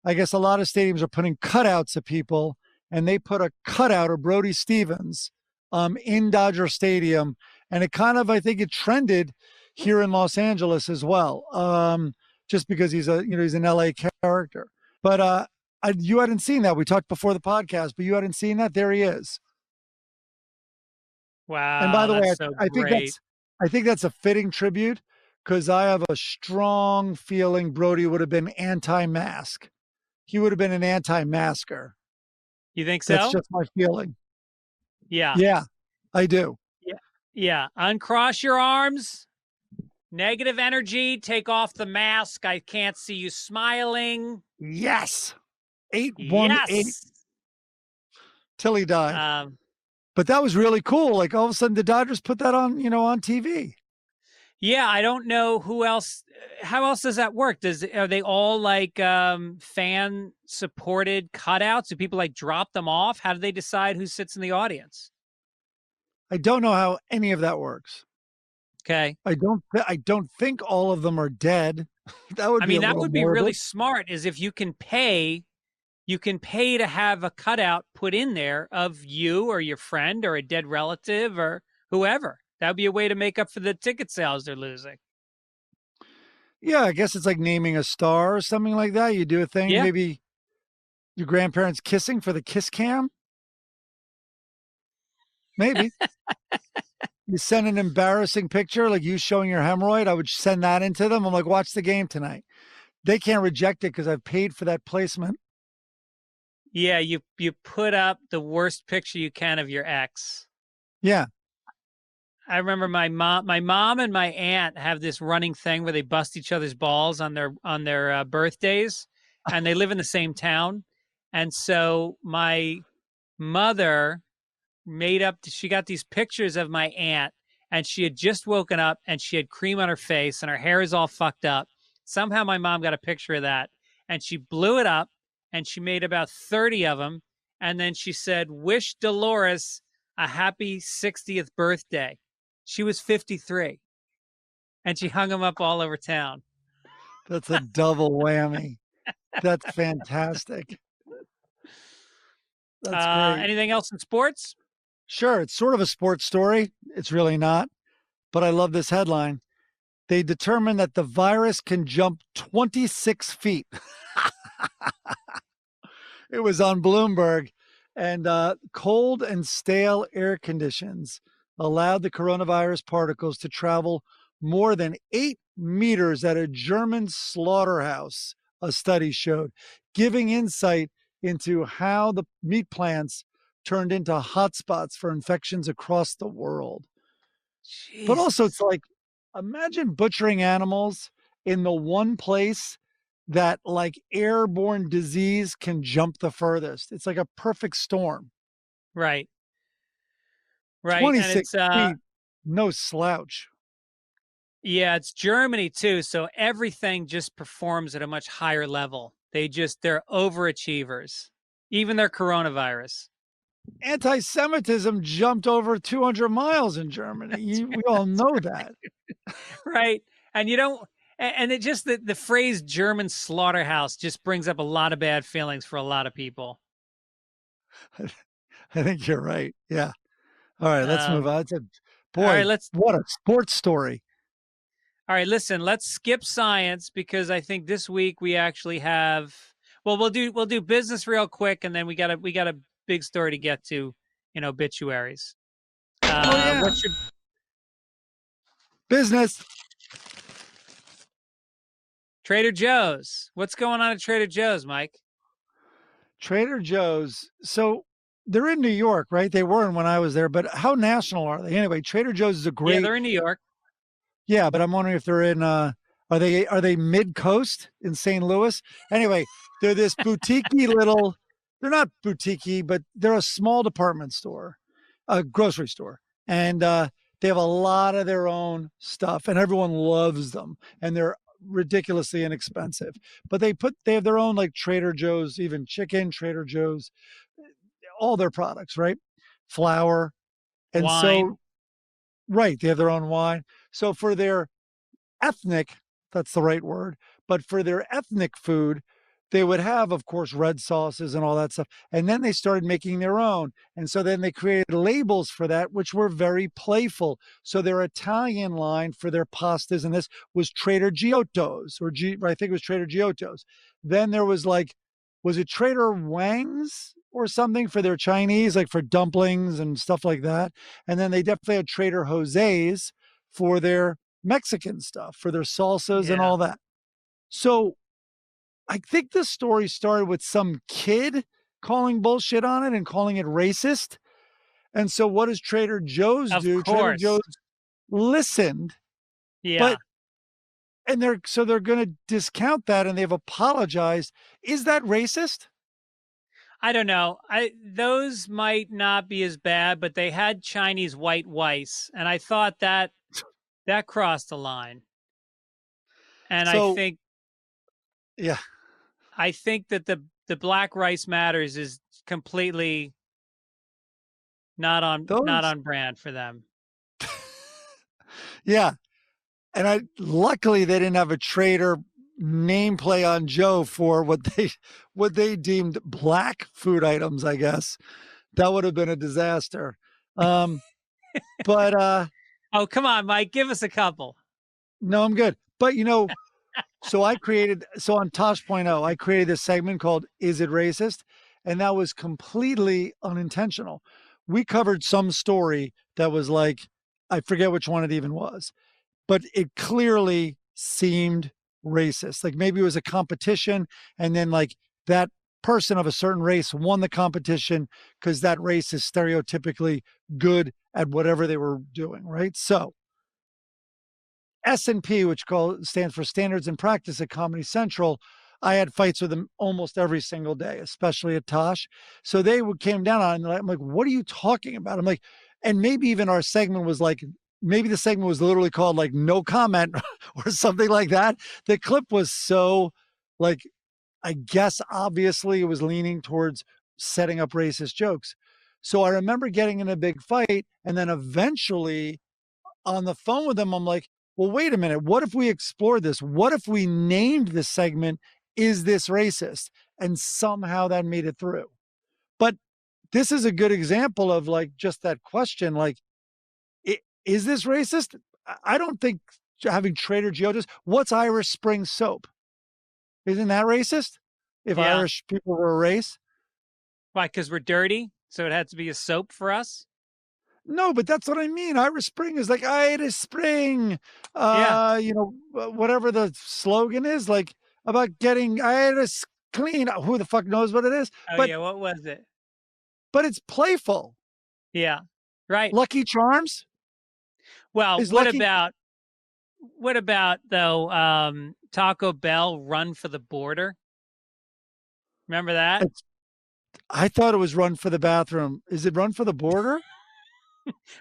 I guess a lot of stadiums are putting cutouts of people, and they put a cutout of Brody Stevens in Dodger Stadium. And it kind of, I think it trended here in Los Angeles as well, just because he's an LA character. But you hadn't seen that. We talked before the podcast, but you hadn't seen that. There he is. Wow. And by the way, that's so great. I think that's a fitting tribute, because I have a strong feeling Brody would have been anti-mask. He would have been an anti-masker. You think so? That's just my feeling. Yeah. Yeah, I do. Yeah. Yeah. Uncross your arms. Negative energy. Take off the mask. I can't see you smiling. Yes. 818 Yes. till he died. But that was really cool. Like all of a sudden the Dodgers put that on, on TV. Yeah, I don't know who else. How else does that work? Are they all like fan supported cutouts? Do people like drop them off? How do they decide who sits in the audience? I don't know how any of that works. Okay. I don't think all of them are dead. That would be that would be morbid. really smart, is if you can pay to have a cutout put in there of you or your friend or a dead relative or whoever. That would be a way to make up for the ticket sales they're losing. Yeah, I guess it's like naming a star or something like that. You do a thing, Yeah. maybe your grandparents kissing for the kiss cam. Maybe. You send an embarrassing picture, like you showing your hemorrhoid. I would send that into them. I'm like, watch the game tonight. They can't reject it because I've paid for that placement. Yeah, you put up the worst picture you can of your ex. Yeah. I remember my mom and my aunt have this running thing where they bust each other's balls on their birthdays, and they live in the same town. And so my mother she got these pictures of my aunt, and she had just woken up and she had cream on her face and her hair is all fucked up. Somehow my mom got a picture of that and she blew it up and she made about 30 of them. And then she said, "Wish Dolores a happy 60th birthday." She was 53 and she hung them up all over town. That's a double whammy. That's fantastic. That's great. Anything else in sports? Sure. It's sort of a sports story. It's really not, but I love this headline. They determined that the virus can jump 26 feet. It was on Bloomberg. And cold and stale air conditions allowed the coronavirus particles to travel more than 8 meters at a German slaughterhouse, a study showed, giving insight into how the meat plants turned into hotspots for infections across the world. Jesus. But also, it's like, imagine butchering animals in the one place that like airborne disease can jump the furthest. It's like a perfect storm. Right. Right. 26 and it's feet, no slouch. Yeah, it's Germany too, so everything just performs at a much higher level. They're overachievers. Even their coronavirus. Anti-Semitism jumped over 200 miles in Germany. We all know that. Right. And you don't and it just the phrase German slaughterhouse just brings up a lot of bad feelings for a lot of people. I think you're right. Yeah. All right, let's move on. Boy, what a sports story. All right, listen, let's skip science because I think this week we actually have we'll do business real quick and then we got a big story to get to in obituaries. What's your business? Trader Joe's. What's going on at Trader Joe's, Mike? Trader Joe's. So they're in New York, right? They weren't when I was there, but how national are they? Anyway, Trader Joe's is a great. Yeah, they're in New York. Yeah, but I'm wondering if they're in. Are they mid coast in St. Louis? Anyway, they're this boutiquey little. They're not boutiquey, but they're a small department store, a grocery store, and they have a lot of their own stuff, and everyone loves them, and they're ridiculously inexpensive. But they have their own like Trader Joe's, even chicken, Trader Joe's, all their products, right? Flour, and wine. So right, they have their own wine. So for their ethnic, that's the right word, but for their ethnic food, they would have, of course, red sauces and all that stuff. And then they started making their own. And so then they created labels for that, which were very playful. So their Italian line for their pastas and this was Trader Giotto's, I think it was Trader Giotto's. Then there was was it Trader Wang's or something for their Chinese, like for dumplings and stuff like that. And then they definitely had Trader Jose's for their Mexican stuff, for their salsas and all that. So I think the story started with some kid calling bullshit on it and calling it racist. And so what does Trader Joe's do? Trader Joe's listened. Yeah. And they're going to discount that and they've apologized. Is that racist? I don't know. Those might not be as bad, but they had Chinese white rice, and I thought that crossed the line. And I think that the black rice matters is completely not on brand for them. Yeah. And luckily they didn't have a Trader name play on Joe for what they deemed black food items, I guess. That would have been a disaster. But oh, come on, Mike, give us a couple. No, I'm good. But so on Tosh.0, I created this segment called Is It Racist? And that was completely unintentional. We covered some story that was like, I forget which one it even was, but it clearly seemed racist. Like maybe it was a competition and then like that person of a certain race won the competition because that race is stereotypically good at whatever they were doing, right? So S&P, which stands for Standards and Practice at Comedy Central, I had fights with them almost every single day, especially at Tosh. So they came down on it, and I'm like, what are you talking about? I'm like, and maybe even our segment was like, maybe the segment was literally called like no comment or something like that. The clip was so like, I guess obviously it was leaning towards setting up racist jokes. So I remember getting in a big fight, and then eventually on the phone with them, I'm like, well, wait a minute. What if we explored this? What if we named the segment, Is This Racist? And somehow that made it through. But this is a good example of like just that question, like, is this racist? I don't think having Trader Joe's, what's Irish Spring soap? Isn't that racist? If Irish people were a race? Why? Because we're dirty? So it had to be a soap for us? No, but that's what I mean. Irish Spring is like Irish Spring. You know, whatever the slogan is, like about getting Irish clean. Who the fuck knows what it is? Oh, but, yeah. What was it? But it's playful. Yeah. Right. Lucky Charms? Well, what about though, Taco Bell Run for the Border? Remember that? I thought it was Run for the Bathroom. Is it Run for the Border?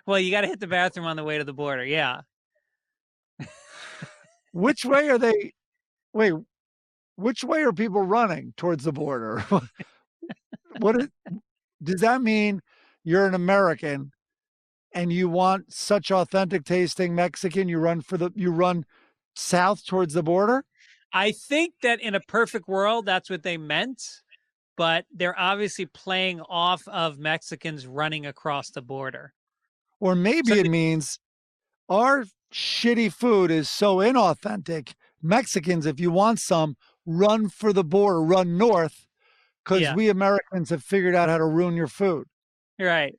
Well, you got to hit the bathroom on the way to the border. Yeah. Which way are they? Wait, which way are people running towards the border? Does that mean you're an American and you want such authentic tasting Mexican? You run south towards the border? I think that in a perfect world, that's what they meant, but they're obviously playing off of Mexicans running across the border. Or maybe it means our shitty food is so inauthentic. Mexicans, if you want some, run for the border, run north, because we Americans have figured out how to ruin your food. Right.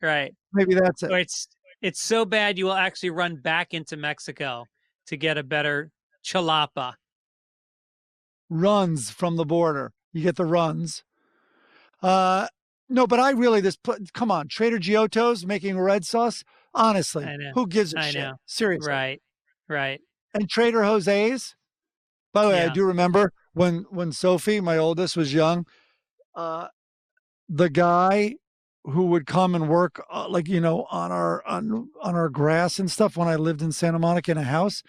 Maybe that's it. Or it's so bad you will actually run back into Mexico to get a better chalapa. Runs from the border. You get the runs. No, but I really, come on, Trader Giotto's making red sauce. Honestly, who gives a shit? Seriously. Right. And Trader Jose's. By the way, I do remember when Sophie, my oldest, was young, the guy who would come and work, like, you know, on our grass and stuff when I lived in Santa Monica in a house,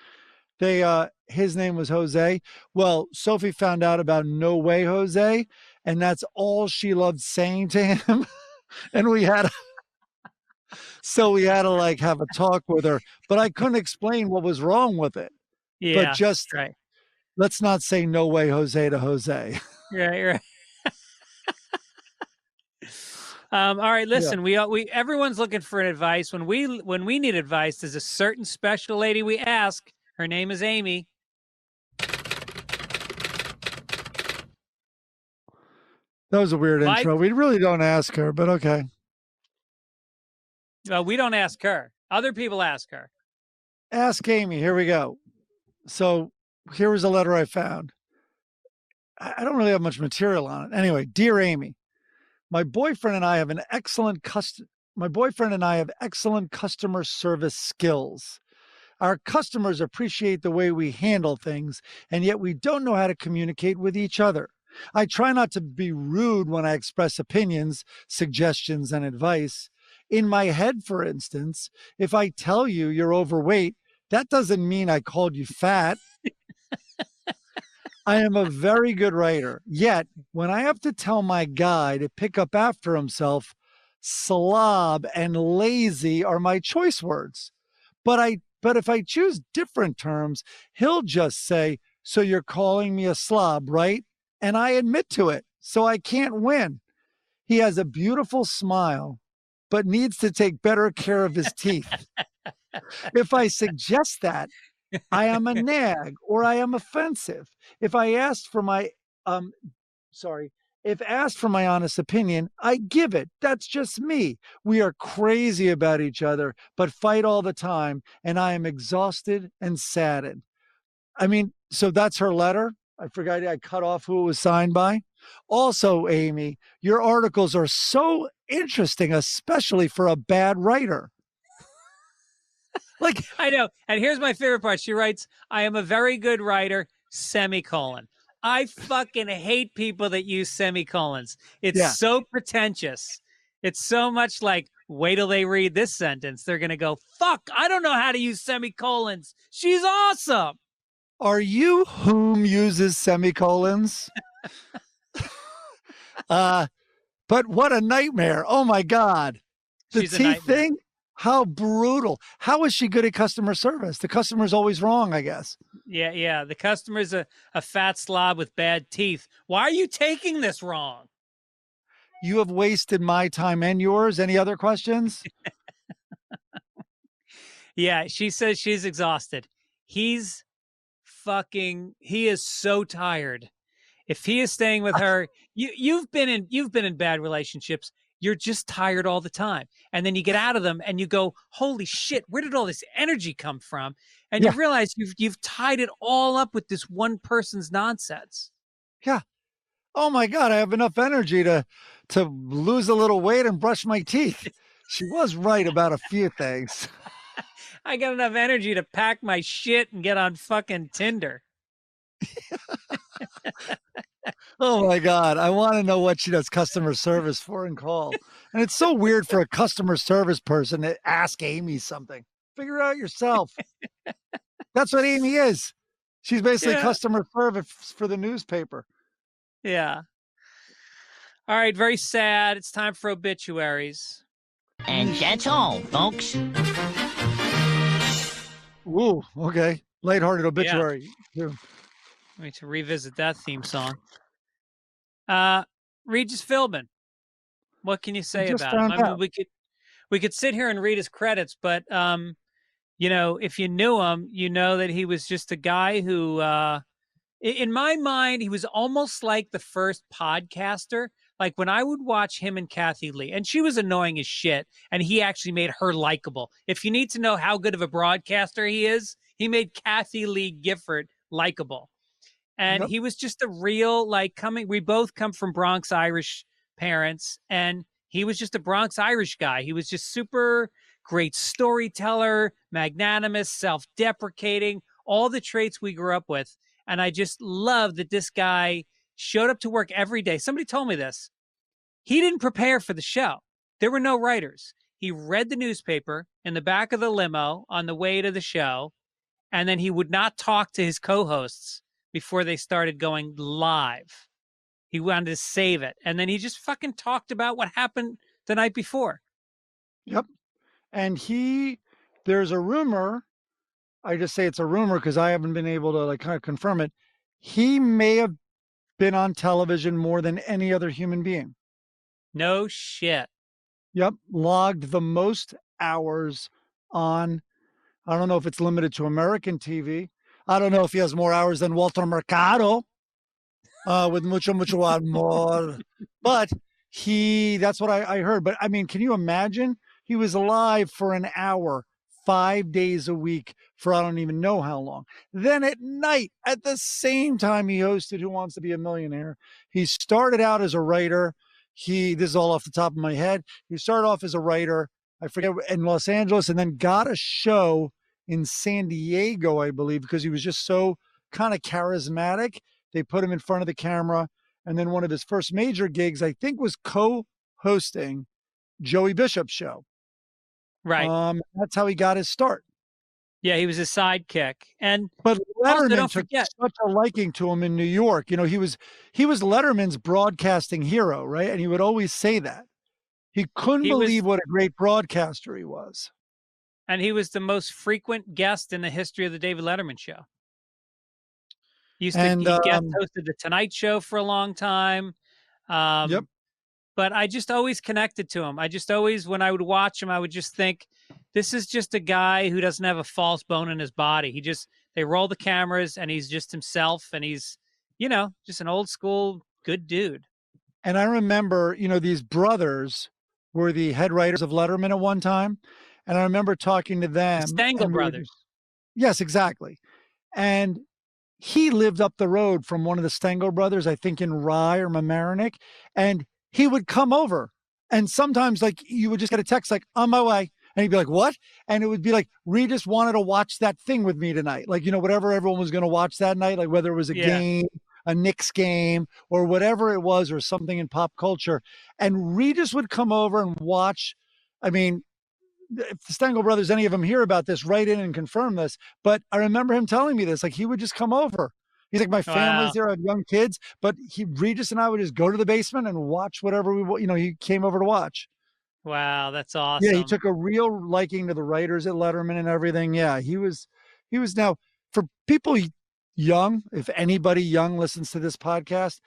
his name was Jose. Well, Sophie found out about No Way Jose, and that's all she loved saying to him. And we had to like have a talk with her, but I couldn't explain what was wrong with it. Yeah. But just let's not say No Way Jose to Jose. Right. All right, listen, we everyone's looking for advice. When we need advice, there's a certain special lady we ask. Her name is Amy. That was a weird intro. We really don't ask her, but okay. We don't ask her. Other people ask her. Ask Amy. Here we go. So here was a letter I found. I don't really have much material on it. Anyway, dear Amy, my boyfriend and I have excellent customer service skills. Our customers appreciate the way we handle things, and yet we don't know how to communicate with each other. I try not to be rude when I express opinions, suggestions, and advice. In my head, for instance, if I tell you you're overweight, that doesn't mean I called you fat. I am a very good writer. Yet, when I have to tell my guy to pick up after himself, slob and lazy are my choice words. But if I choose different terms, he'll just say, so you're calling me a slob, right? And I admit to it, so I can't win. He has a beautiful smile, but needs to take better care of his teeth. If I suggest that, I am a nag or I am offensive. If asked for my honest opinion, I give it. That's just me. We are crazy about each other, but fight all the time, and I am exhausted and saddened. I mean, so that's her letter. I forgot I cut off who it was signed by. Also, Amy, your articles are so interesting, especially for a bad writer. Like, I know. And here's my favorite part. She writes, I am a very good writer, semicolon. I fucking hate people that use semicolons. It's yeah. so pretentious. It's so much like, wait till they read this sentence. They're going to go, fuck, I don't know how to use semicolons. She's awesome. Are you whom uses semicolons? But what a nightmare. Oh my God. The She's a teeth nightmare. thing? How brutal. How is she good at customer service? The customer's always wrong, I guess. Yeah. The customer's a fat slob with bad teeth. Why are you taking this wrong? You have wasted my time and yours. Any other questions? Yeah, she says she's exhausted. He is so tired. If he is staying with her, you've been in bad relationships. You're just tired all the time. And then you get out of them and you go, holy shit, where did all this energy come from? And you realize you've tied it all up with this one person's nonsense. Yeah. Oh my God, I have enough energy to lose a little weight and brush my teeth. She was right about a few things. I got enough energy to pack my shit and get on fucking Tinder. Oh my God. I want to know what she does customer service for and call. And it's so weird for a customer service person to ask Amy something. Figure it out yourself. That's what Amy is. She's basically customer service for the newspaper. Yeah. All right. Very sad. It's time for obituaries. And that's all, folks. Ooh, okay. Lighthearted obituary. Yeah. I need to revisit that theme song. Regis Philbin. What can you say about him? I mean, we could sit here and read his credits, but you know, if you knew him, you know that he was just a guy who, in my mind, he was almost like the first podcaster. Like when I would watch him and Kathy Lee, and she was annoying as shit, and he actually made her likable. If you need to know how good of a broadcaster he is, he made Kathy Lee Gifford likable. And he was just a real, we both come from Bronx Irish parents, and he was just a Bronx Irish guy. He was just super great storyteller, magnanimous, self-deprecating, all the traits we grew up with. And I just love that this guy showed up to work every day. Somebody told me this. He didn't prepare for the show. There were no writers. He read the newspaper in the back of the limo on the way to the show, and then he would not talk to his co-hosts before they started going live. He wanted to save it. And then he just fucking talked about what happened the night before. Yep. And there's a rumor, I just say it's a rumor because I haven't been able to kind of confirm it. He may have been on television more than any other human being. No shit. Yep. Logged the most hours on, I don't know if it's limited to American TV. I don't know if he has more hours than Walter Mercado with mucho amor. But that's what I heard. But I mean, can you imagine? He was alive for an hour, 5 days a week for I don't even know how long. Then at night, at the same time he hosted Who Wants to Be a Millionaire, he started out as a writer. This is all off the top of my head. He started off as a writer, I forget, in Los Angeles, and then got a show in San Diego, I believe, because he was just so kind of charismatic. They put him in front of the camera. And then one of his first major gigs, I think, was co-hosting Joey Bishop's show. Right. That's how he got his start. Yeah, he was a sidekick. But Letterman don't took forget, such a liking to him in New York. You know, he was Letterman's broadcasting hero, right? And he would always say that. He couldn't believe what a great broadcaster he was. And he was the most frequent guest in the history of the David Letterman show. He guest hosted the Tonight Show for a long time. Yep. But I just always connected to him. I just always, when I would watch him, I would just think, this is just a guy who doesn't have a false bone in his body. They roll the cameras and he's just himself. And he's, just an old school good dude. And I remember, these brothers were the head writers of Letterman at one time. And I remember talking to them. The Stengel brothers. Yes, exactly. And he lived up the road from one of the Stengel brothers, I think in Rye or Mamaroneck. And he would come over. And sometimes you would just get a text on my way. And he'd be like, what? And it would be like, Regis wanted to watch that thing with me tonight. Like, whatever everyone was going to watch that night, like whether it was a game, a Knicks game, or whatever it was, or something in pop culture. And Regis would come over and watch. I mean, if the Stengel brothers, any of them hear about this, write in and confirm this. But I remember him telling me this, like he would just come over. He's like, my family's there, I have young kids, but Regis and I would just go to the basement and watch whatever he came over to watch. Wow, that's awesome. Yeah, he took a real liking to the writers at Letterman and everything. Yeah, he was now, for people young, if anybody young listens to this podcast,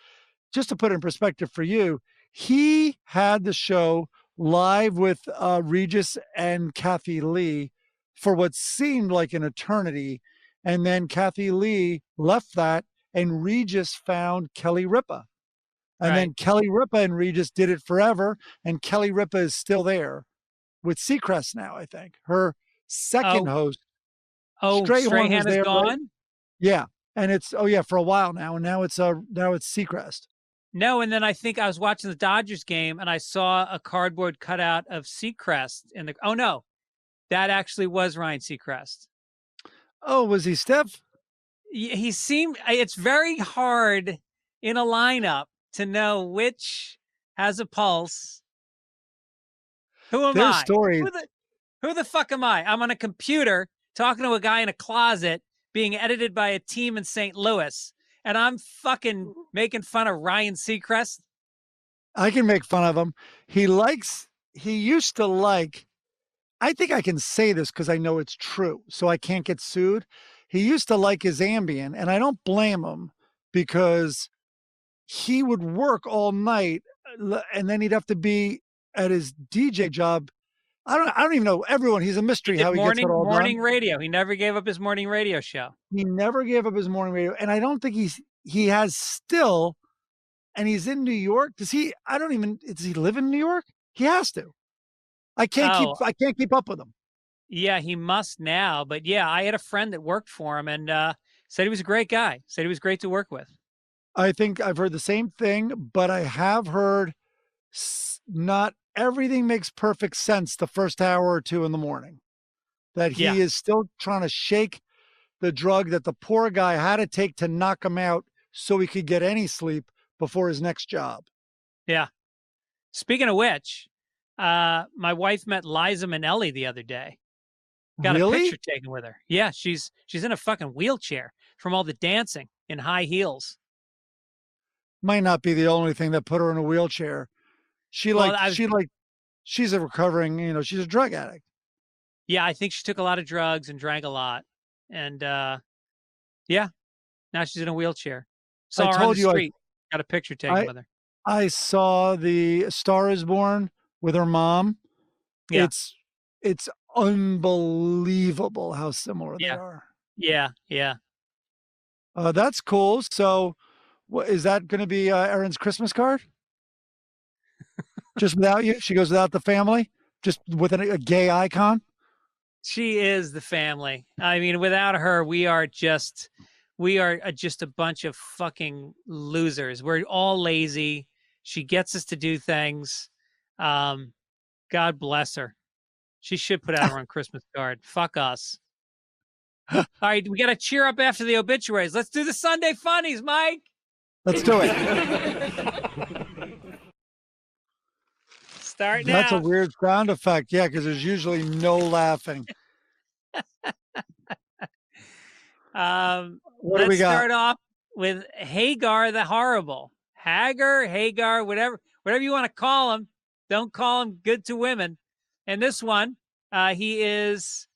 just to put it in perspective for you, he had the show live with Regis and Kathy Lee for what seemed like an eternity. And then Kathy Lee left that and Regis found Kelly Ripa. And then Kelly Ripa and Regis did it forever. And Kelly Ripa is still there with Seacrest now, I think. Her second host. Strahan is gone? Right? Yeah. And it's, for a while now. And now it's Seacrest. No, and then I think I was watching the Dodgers game and I saw a cardboard cutout of Seacrest in the, no, that actually was Ryan Seacrest. Oh, was he Steph? He seemed, it's very hard in a lineup to know which has a pulse. Who am I? Stories. Who the fuck am I? I'm on a computer talking to a guy in a closet being edited by a team in St. Louis, and I'm fucking making fun of Ryan Seacrest. I can make fun of him. He used to like, I think I can say this because I know it's true, so I can't get sued. He used to like his Ambien, and I don't blame him because he would work all night and then he'd have to be at his DJ job. I don't even know everyone. He's a mystery how he gets it all morning done. Radio. He never gave up his morning radio show. He never gave up his morning radio. And I don't think he has still, and he's in New York. Does he live in New York? He has to. I can't keep up with him. Yeah, he must now. But yeah, I had a friend that worked for him and said he was a great guy. Said he was great to work with. I think I've heard the same thing, but I have heard not everything makes perfect sense the first hour or two in the morning. That he is still trying to shake the drug that the poor guy had to take to knock him out so he could get any sleep before his next job. Yeah. Speaking of which, my wife met Liza Minnelli the other day. Got a picture taken with her. Yeah, she's in a fucking wheelchair from all the dancing in high heels. Might not be the only thing that put her in a wheelchair. She's a recovering, she's a drug addict. Yeah, I think she took a lot of drugs and drank a lot. And now she's in a wheelchair. Saw her on the street. Got a picture taken with her. I saw the Star is Born with her mom. Yeah. It's unbelievable how similar they are. Yeah, yeah. That's cool. So is that going to be Erin's Christmas card? Just without you? She goes without the family? Just with a gay icon? She is the family. I mean, without her, we are just a bunch of fucking losers. We're all lazy. She gets us to do things. God bless her. She should put out her own Christmas card. Fuck us. All right, we got to cheer up after the obituaries. Let's do the Sunday funnies, Mike. Let's do it. Start now. That's a weird sound effect. Yeah, because there's usually no laughing. What do we got? Let's start off with Hagar the Horrible. Hagar, whatever you want to call him. Don't call him good to women. And this one, he is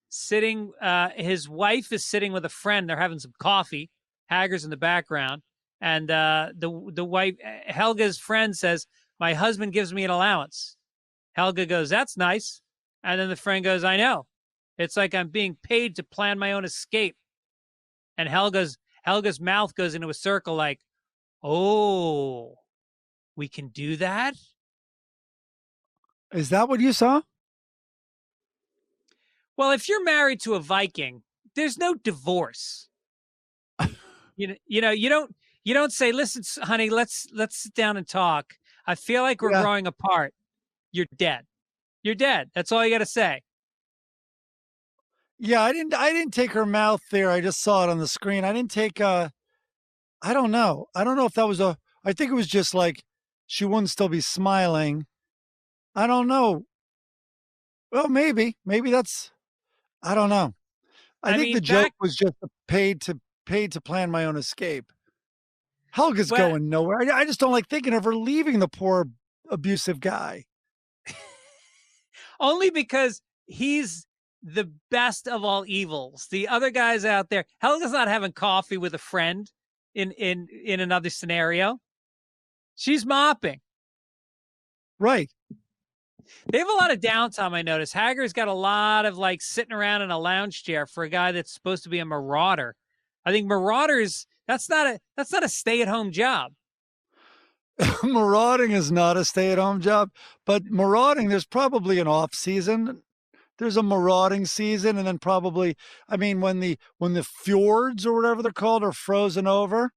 sitting, his wife is sitting with a friend. They're having some coffee. Hagar's in the background. And the wife, Helga's friend says, my husband gives me an allowance. Helga goes, that's nice. And then the friend goes, I know. It's like I'm being paid to plan my own escape. And Helga's mouth goes into a circle like, oh, we can do that? Is that what you saw? Well, if you're married to a Viking, there's no divorce. You don't say, listen, honey, let's sit down and talk. I feel like we're growing apart. You're dead. You're dead. That's all you got to say. Yeah, I didn't take her mouth there. I just saw it on the screen. I didn't take I don't know. I don't know if that was I think it was just like she wouldn't still be smiling. I don't know. Well, maybe that's I don't know. I I think the mean, joke was just paid to plan my own escape. Helga's well, going nowhere. I just don't like thinking of her leaving the poor abusive guy. only because he's the best of all evils. The other guys out there, Helga's not having coffee with a friend in another scenario. She's mopping. Right. They have a lot of downtime, I notice. Hager's got a lot of like sitting around in a lounge chair for a guy that's supposed to be a marauder. I think marauders, that's not a stay-at-home job. Marauding is not a stay-at-home job, but marauding, there's probably an off season. There's a marauding season, and then probably, I mean, when the fjords or whatever they're called are frozen over,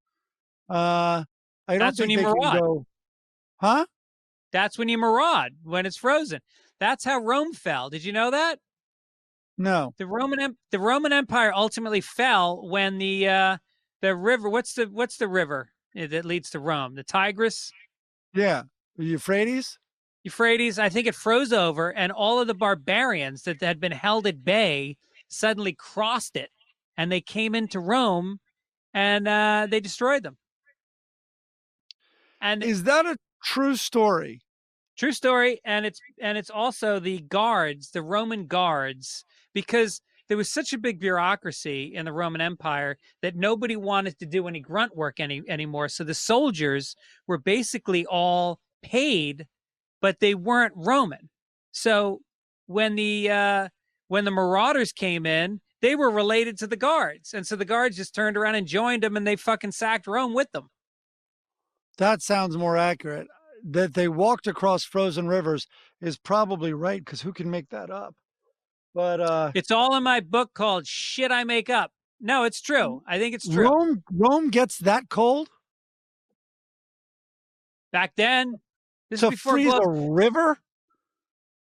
I don't That's when think you they can maraud. go, huh? That's when you maraud, when it's frozen. That's how Rome fell. Did you know that? No. The Roman Empire ultimately fell when the river, what's the river that leads to Rome? The Tigris? Yeah. The Euphrates? Euphrates, I think it froze over, and all of the barbarians that had been held at bay suddenly crossed it, and they came into Rome, and they destroyed them. And Is that a true story? true story, and it's also the guards, the Roman guards, because there was such a big bureaucracy in the Roman Empire that nobody wanted to do any grunt work anymore. So the soldiers were basically all paid, but they weren't Roman. So when the marauders came in, they were related to the guards, and so the guards just turned around and joined them, and they fucking sacked Rome with them. That sounds more accurate. That they walked across frozen rivers is probably right, because who can make that up? But It's all in my book called Shit I Make Up. No, it's true. I think it's true. Rome gets that cold Back then, this is to before freeze a river?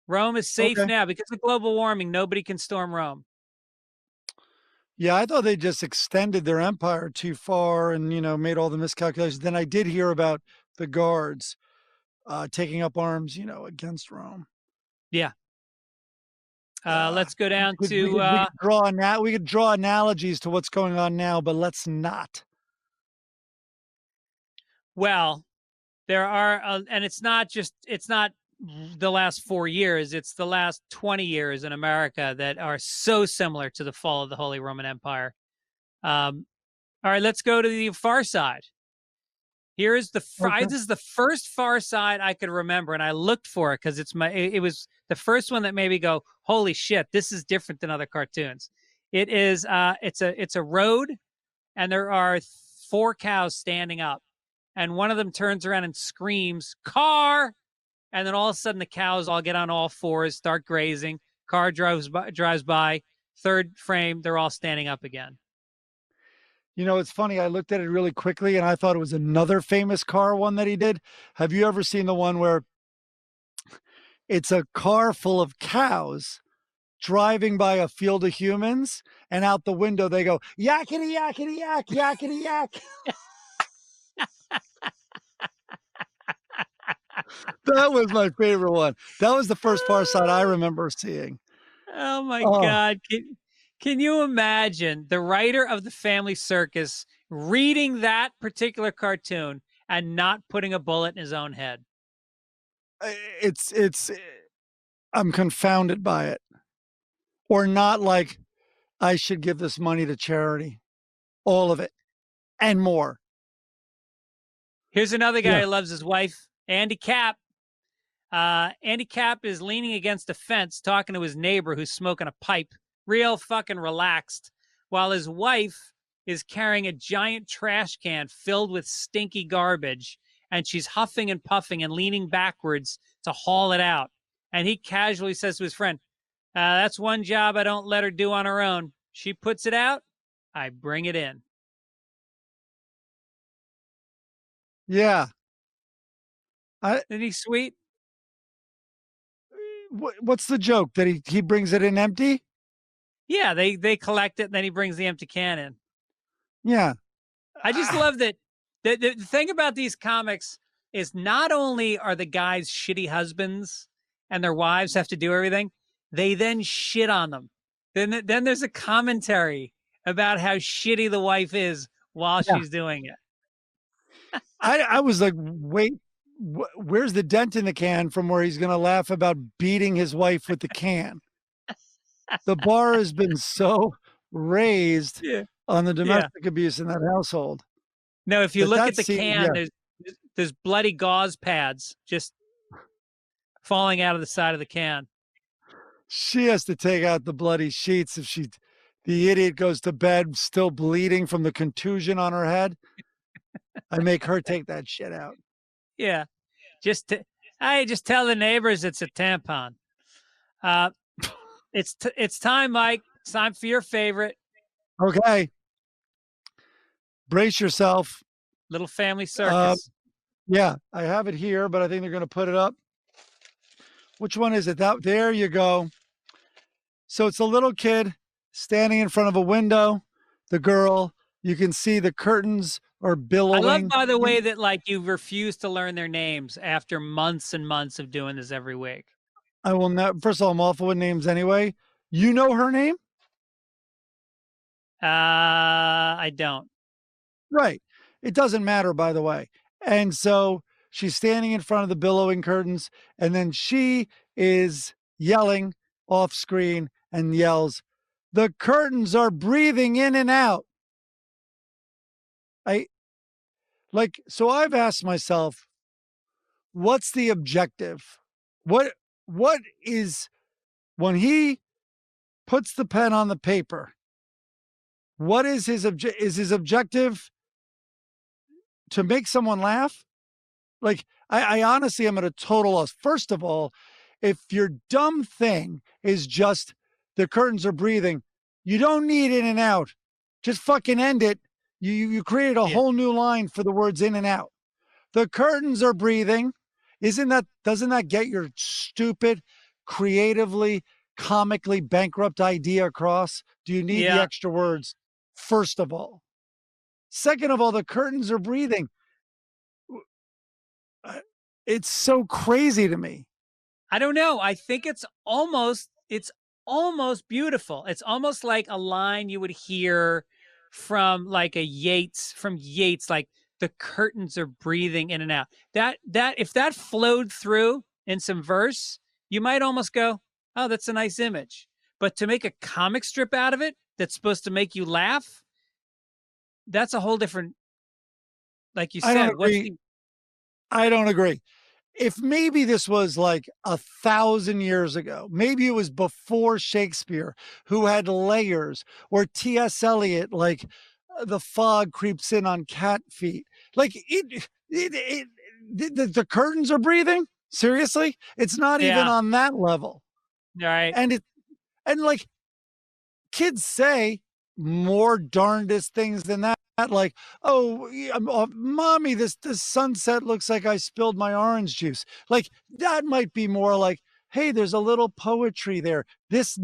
Rome is safe Okay. now because of global warming. Nobody can storm Rome. Yeah, I thought they just extended their empire too far and, made all the miscalculations. Then I did hear about the guards taking up arms, against Rome. Yeah. Let's go down we to we could draw analogies to what's going on now, but let's not. well, there are, and it's not the last 4 years, it's the last 20 years in America that are so similar to the fall of the Holy Roman Empire. All right, let's go to the Far Side. Here is this is the first Far Side I could remember, and I looked for it because it was the first one that made me go, holy shit, this is different than other cartoons. It is it's a road, and there are 4 cows standing up, and one of them turns around and screams, "Car!" And then all of a sudden the cows all get on all fours, start grazing. Car drives by. Third frame, they're all standing up again. It's funny. I looked at it really quickly and I thought it was another famous car one that he did. Have you ever seen the one where it's a car full of cows driving by a field of humans, and out the window they go, yakety, yakety, yak, yakety, yak. That was my favorite one. That was the first Far Side I remember seeing. Oh my God. Can you imagine the writer of the Family Circus reading that particular cartoon and not putting a bullet in his own head? I'm confounded by it. Or not like, I should give this money to charity. All of it. And more. Here's another guy who loves his wife, Andy Capp. Andy Capp is leaning against a fence talking to his neighbor who's smoking a pipe, real fucking relaxed, while his wife is carrying a giant trash can filled with stinky garbage, and she's huffing and puffing and leaning backwards to haul it out. And he casually says to his friend, that's one job I don't let her do on her own. She puts it out, I bring it in. Yeah. Isn't he sweet? What's the joke? That he brings it in empty? Yeah, they collect it, and then he brings the empty can in. Yeah. I just love that. The thing about these comics is not only are the guys shitty husbands and their wives have to do everything, they then shit on them. Then there's a commentary about how shitty the wife is while Yeah. she's doing it. I was like, wait, where's the dent in the can from where he's going to laugh about beating his wife with the can? The bar has been so raised on the domestic abuse in that household. No, if you look at the can, yeah. there's bloody gauze pads just falling out of the side of the can. She has to take out the bloody sheets if the idiot goes to bed still bleeding from the contusion on her head. I make her take that shit out. Yeah. Just tell the neighbors it's a tampon. It's time, Mike. It's time for your favorite. Okay. Brace yourself. Little family circus. Yeah, I have it here, but I think they're going to put it up. Which one is it? There you go. So it's a little kid standing in front of a window. The girl, you can see the curtains are billowing. I love, by the way, that like you refuse to learn their names after months and months of doing this every week. I will not. First of all, I'm awful with names anyway. You know her name? I don't. Right. It doesn't matter, by the way. And so she's standing in front of the billowing curtains, and then she is yelling off screen and yells, "The curtains are breathing in and out." So I've asked myself, what's the objective? What is, when he puts the pen on the paper, what is his objective to make someone laugh? Like, I honestly am at a total loss. First of all, if your dumb thing is just the curtains are breathing, you don't need in and out. Just fucking end it. You created a whole new line for the words in and out. The curtains are breathing. Doesn't that get your stupid, creatively, comically bankrupt idea across? Do you need the extra words? First of all. Second of all, the curtains are breathing. It's so crazy to me. I don't know. I think it's almost beautiful. It's almost like a line you would hear from like Yeats, like the curtains are breathing in and out. That if that flowed through in some verse, you might almost go, "Oh, that's a nice image." But to make a comic strip out of it that's supposed to make you laugh, that's a whole different, like you said. I don't agree. If maybe this was like 1,000 years ago, maybe it was before Shakespeare, who had layers, or T.S. Eliot, like the fog creeps in on cat feet. Like the curtains are breathing. Seriously, it's not even on that level. Right. And like kids say more darndest things than that. Like, "Oh, mommy, this sunset looks like I spilled my orange juice." Like, that might be more like, "Hey, there's a little poetry there." This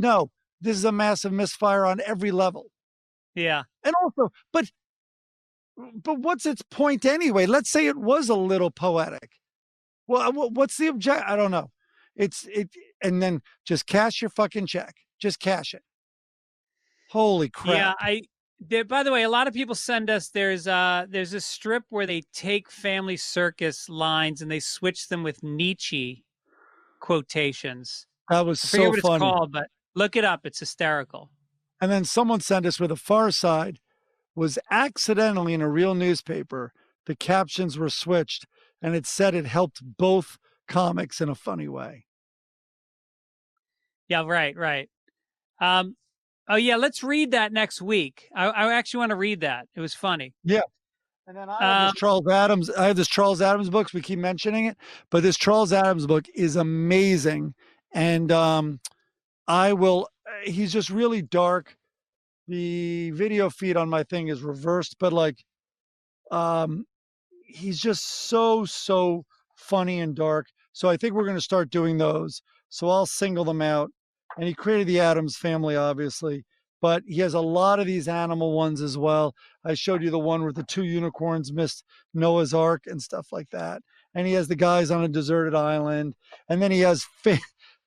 is a massive misfire on every level. Yeah. And also, but what's its point anyway? Let's say it was a little poetic. Well, what's the object? I don't know. And then just cash your fucking check. Just cash it. Holy crap. Yeah, by the way, a lot of people send us, there's a strip where they take Family Circus lines and they switch them with Nietzsche quotations. That was I forget so what funny. it's called, but look it up. It's hysterical. And then someone sent us where the Far Side was accidentally in a real newspaper. The captions were switched, and it said it helped both comics in a funny way. Yeah, right. Oh, yeah, let's read that next week. I actually want to read that. It was funny. Yeah. And then I have this Charles Adams books. We keep mentioning it, but this Charles Adams book is amazing. And he's just really dark. The video feed on my thing is reversed, but like, he's just so funny and dark. So I think we're going to start doing those. So I'll single them out and he created the Addams Family, obviously. But he has a lot of these animal ones as well. I showed you the one where the 2 unicorns missed Noah's Ark and stuff like that. And he has the guys on a deserted island. And then he has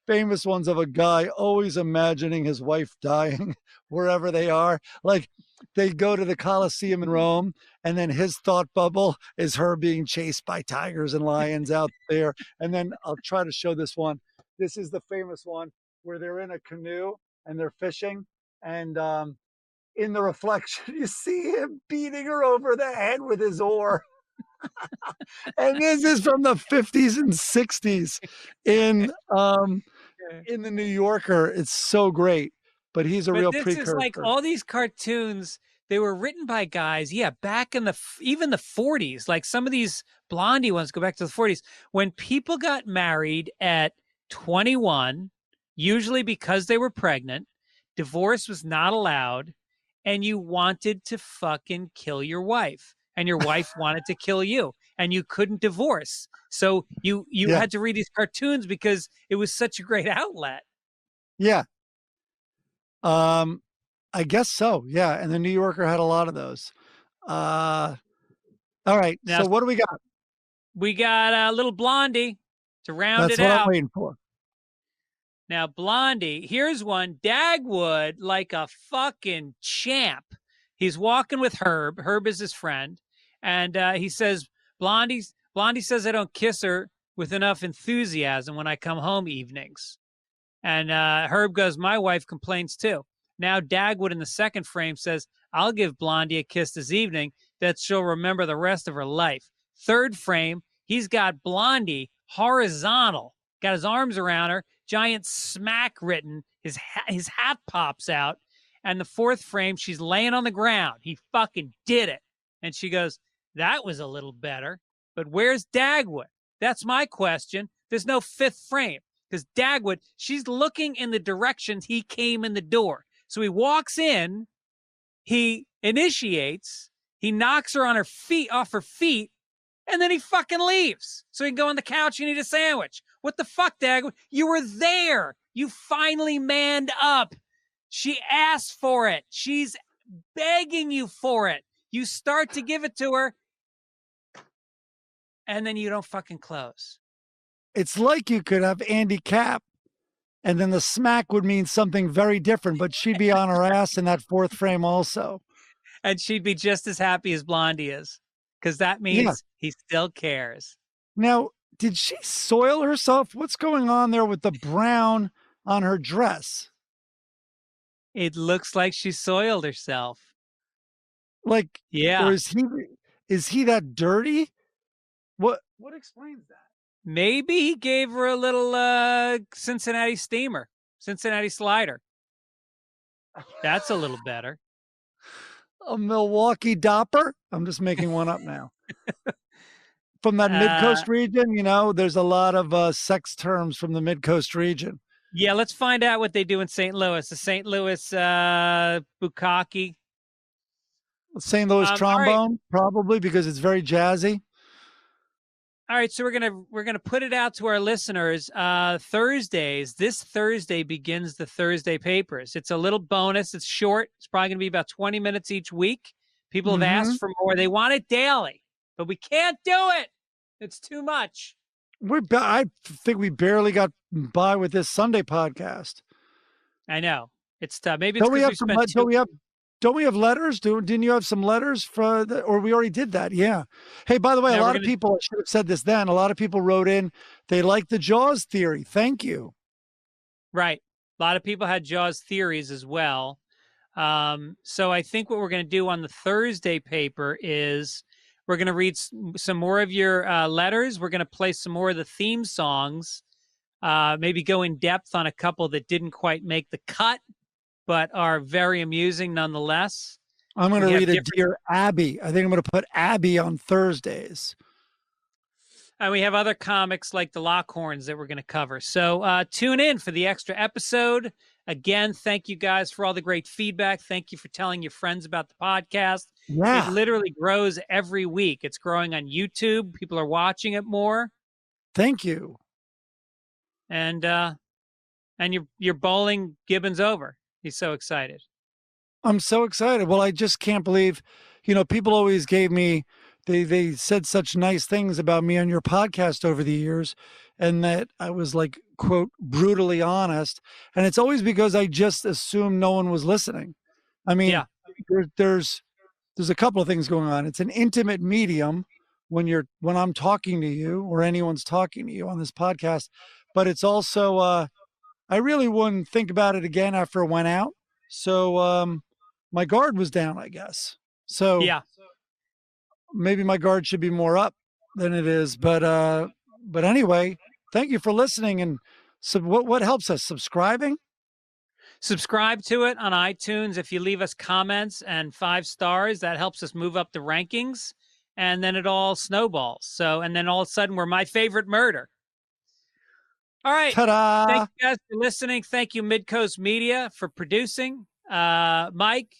famous ones of a guy always imagining his wife dying wherever they are. Like they go to the Colosseum in Rome, and then his thought bubble is her being chased by tigers and lions out there. And then I'll try to show this one. This is the famous one where they're in a canoe and they're fishing. And in the reflection, you see him beating her over the head with his oar. And this is from the 50s and 60s in the New Yorker. It's so great. But he's a real precursor. This is like all these cartoons, they were written by guys, back in even the 40s. Like some of these Blondie ones go back to the 40s. When people got married at 21, usually because they were pregnant, divorce was not allowed, and you wanted to fucking kill your wife, and your wife wanted to kill you, and you couldn't divorce. So you had to read these cartoons because it was such a great outlet. Yeah. I guess so. Yeah. And the New Yorker had a lot of those. All right. Now, so what do we got? We got a little Blondie to round it out. That's what I'm waiting for. Now, Blondie, here's one. Dagwood, like a fucking champ. He's walking with Herb. Herb is his friend. And he says, Blondie says I don't kiss her with enough enthusiasm when I come home evenings. And Herb goes, my wife complains too. Now Dagwood in the second frame says, I'll give Blondie a kiss this evening that she'll remember the rest of her life. Third frame, he's got Blondie horizontal, got his arms around her, giant smack written, his hat pops out. And the fourth frame, she's laying on the ground. He fucking did it. And she goes, that was a little better. But where's Dagwood? That's my question. There's no fifth frame. Because Dagwood, she's looking in the direction he came in the door. So he walks in, he initiates, he knocks her on her feet, off her feet, and then he fucking leaves. So he can go on the couch and eat a sandwich. What the fuck, Dagwood? You were there. You finally manned up. She asked for it. She's begging you for it. You start to give it to her, and then you don't fucking close. It's like you could have Andy Capp, and then the smack would mean something very different, but she'd be on her ass in that fourth frame also. And she'd be just as happy as Blondie is, because that means he still cares. Now, did she soil herself? What's going on there with the brown on her dress? It looks like she soiled herself. Like, yeah. Or is he that dirty? What explains that? Maybe he gave her a little Cincinnati steamer, Cincinnati slider. That's a little better. A Milwaukee Dopper? I'm just making one up now. From that Mid-Coast region, you know, there's a lot of sex terms from the Mid-Coast region. Yeah, let's find out what they do in St. Louis. The St. Louis bukkake. St. Louis trombone, probably, because it's very jazzy. All right, so we're gonna put it out to our listeners. Thursdays. This Thursday begins the Thursday papers. It's a little bonus. It's short. It's probably gonna be about 20 minutes each week. People have asked for more. They want it daily, but we can't do it. It's too much. I think we barely got by with this Sunday podcast. I know it's tough. Maybe it's because Don't we have letters? Didn't you have some letters or we already did that? Yeah. Hey, by the way, a lot of people, I should have said this then, a lot of people wrote in, they like the Jaws theory. Thank you. Right. A lot of people had Jaws theories as well. So I think what we're going to do on the Thursday paper is we're going to read some more of your letters. We're going to play some more of the theme songs, maybe go in depth on a couple that didn't quite make the cut, but are very amusing nonetheless. I'm going to read a Dear Abby. I think I'm going to put Abby on Thursdays. And we have other comics like the Lockhorns that we're going to cover. So tune in for the extra episode. Again, thank you guys for all the great feedback. Thank you for telling your friends about the podcast. Yeah. It literally grows every week. It's growing on YouTube. People are watching it more. Thank you. And And you're bowling Gibbons over. He's so excited. I'm so excited. Well, I just can't believe, people always gave me, they said such nice things about me on your podcast over the years, and that I was like, quote, brutally honest. And it's always because I just assumed no one was listening. I mean, Yeah. there's a couple of things going on. It's an intimate medium when I'm talking to you or anyone's talking to you on this podcast, but it's also, I really wouldn't think about it again after it went out. So, my guard was down, I guess. So Yeah. maybe my guard should be more up than it is. But anyway, thank you for listening. And so what helps us? Subscribing? Subscribe to it on iTunes. If you leave us comments and 5 stars, that helps us move up the rankings. And then it all snowballs. So, and then all of a sudden we're my favorite murder. All right. Ta-da! Thank you guys for listening. Thank you, Midcoast Media, for producing. Mike,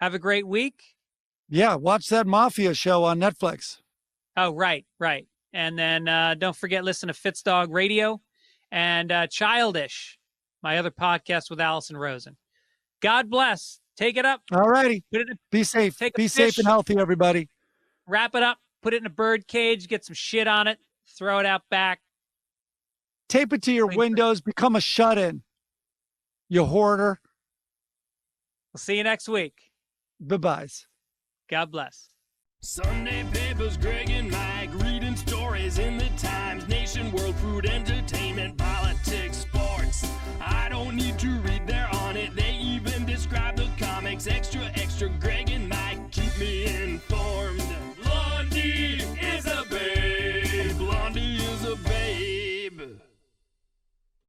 have a great week. Yeah, watch that Mafia show on Netflix. Oh, right. And then don't forget, listen to Fitz Dog Radio and Childish, my other podcast with Allison Rosen. God bless. Take it up. All righty. Be safe. Be safe and healthy, everybody. Wrap it up. Put it in a bird cage. Get some shit on it. Throw it out back. Tape it to your windows. Become a shut-in. You hoarder. We'll see you next week. Bye-byes. God bless. Sunday papers, Greg and Mike reading stories in the Times, nation, world, food, entertainment, politics, sports. I don't need to read, they're on it. They even describe the comics extra, Greg.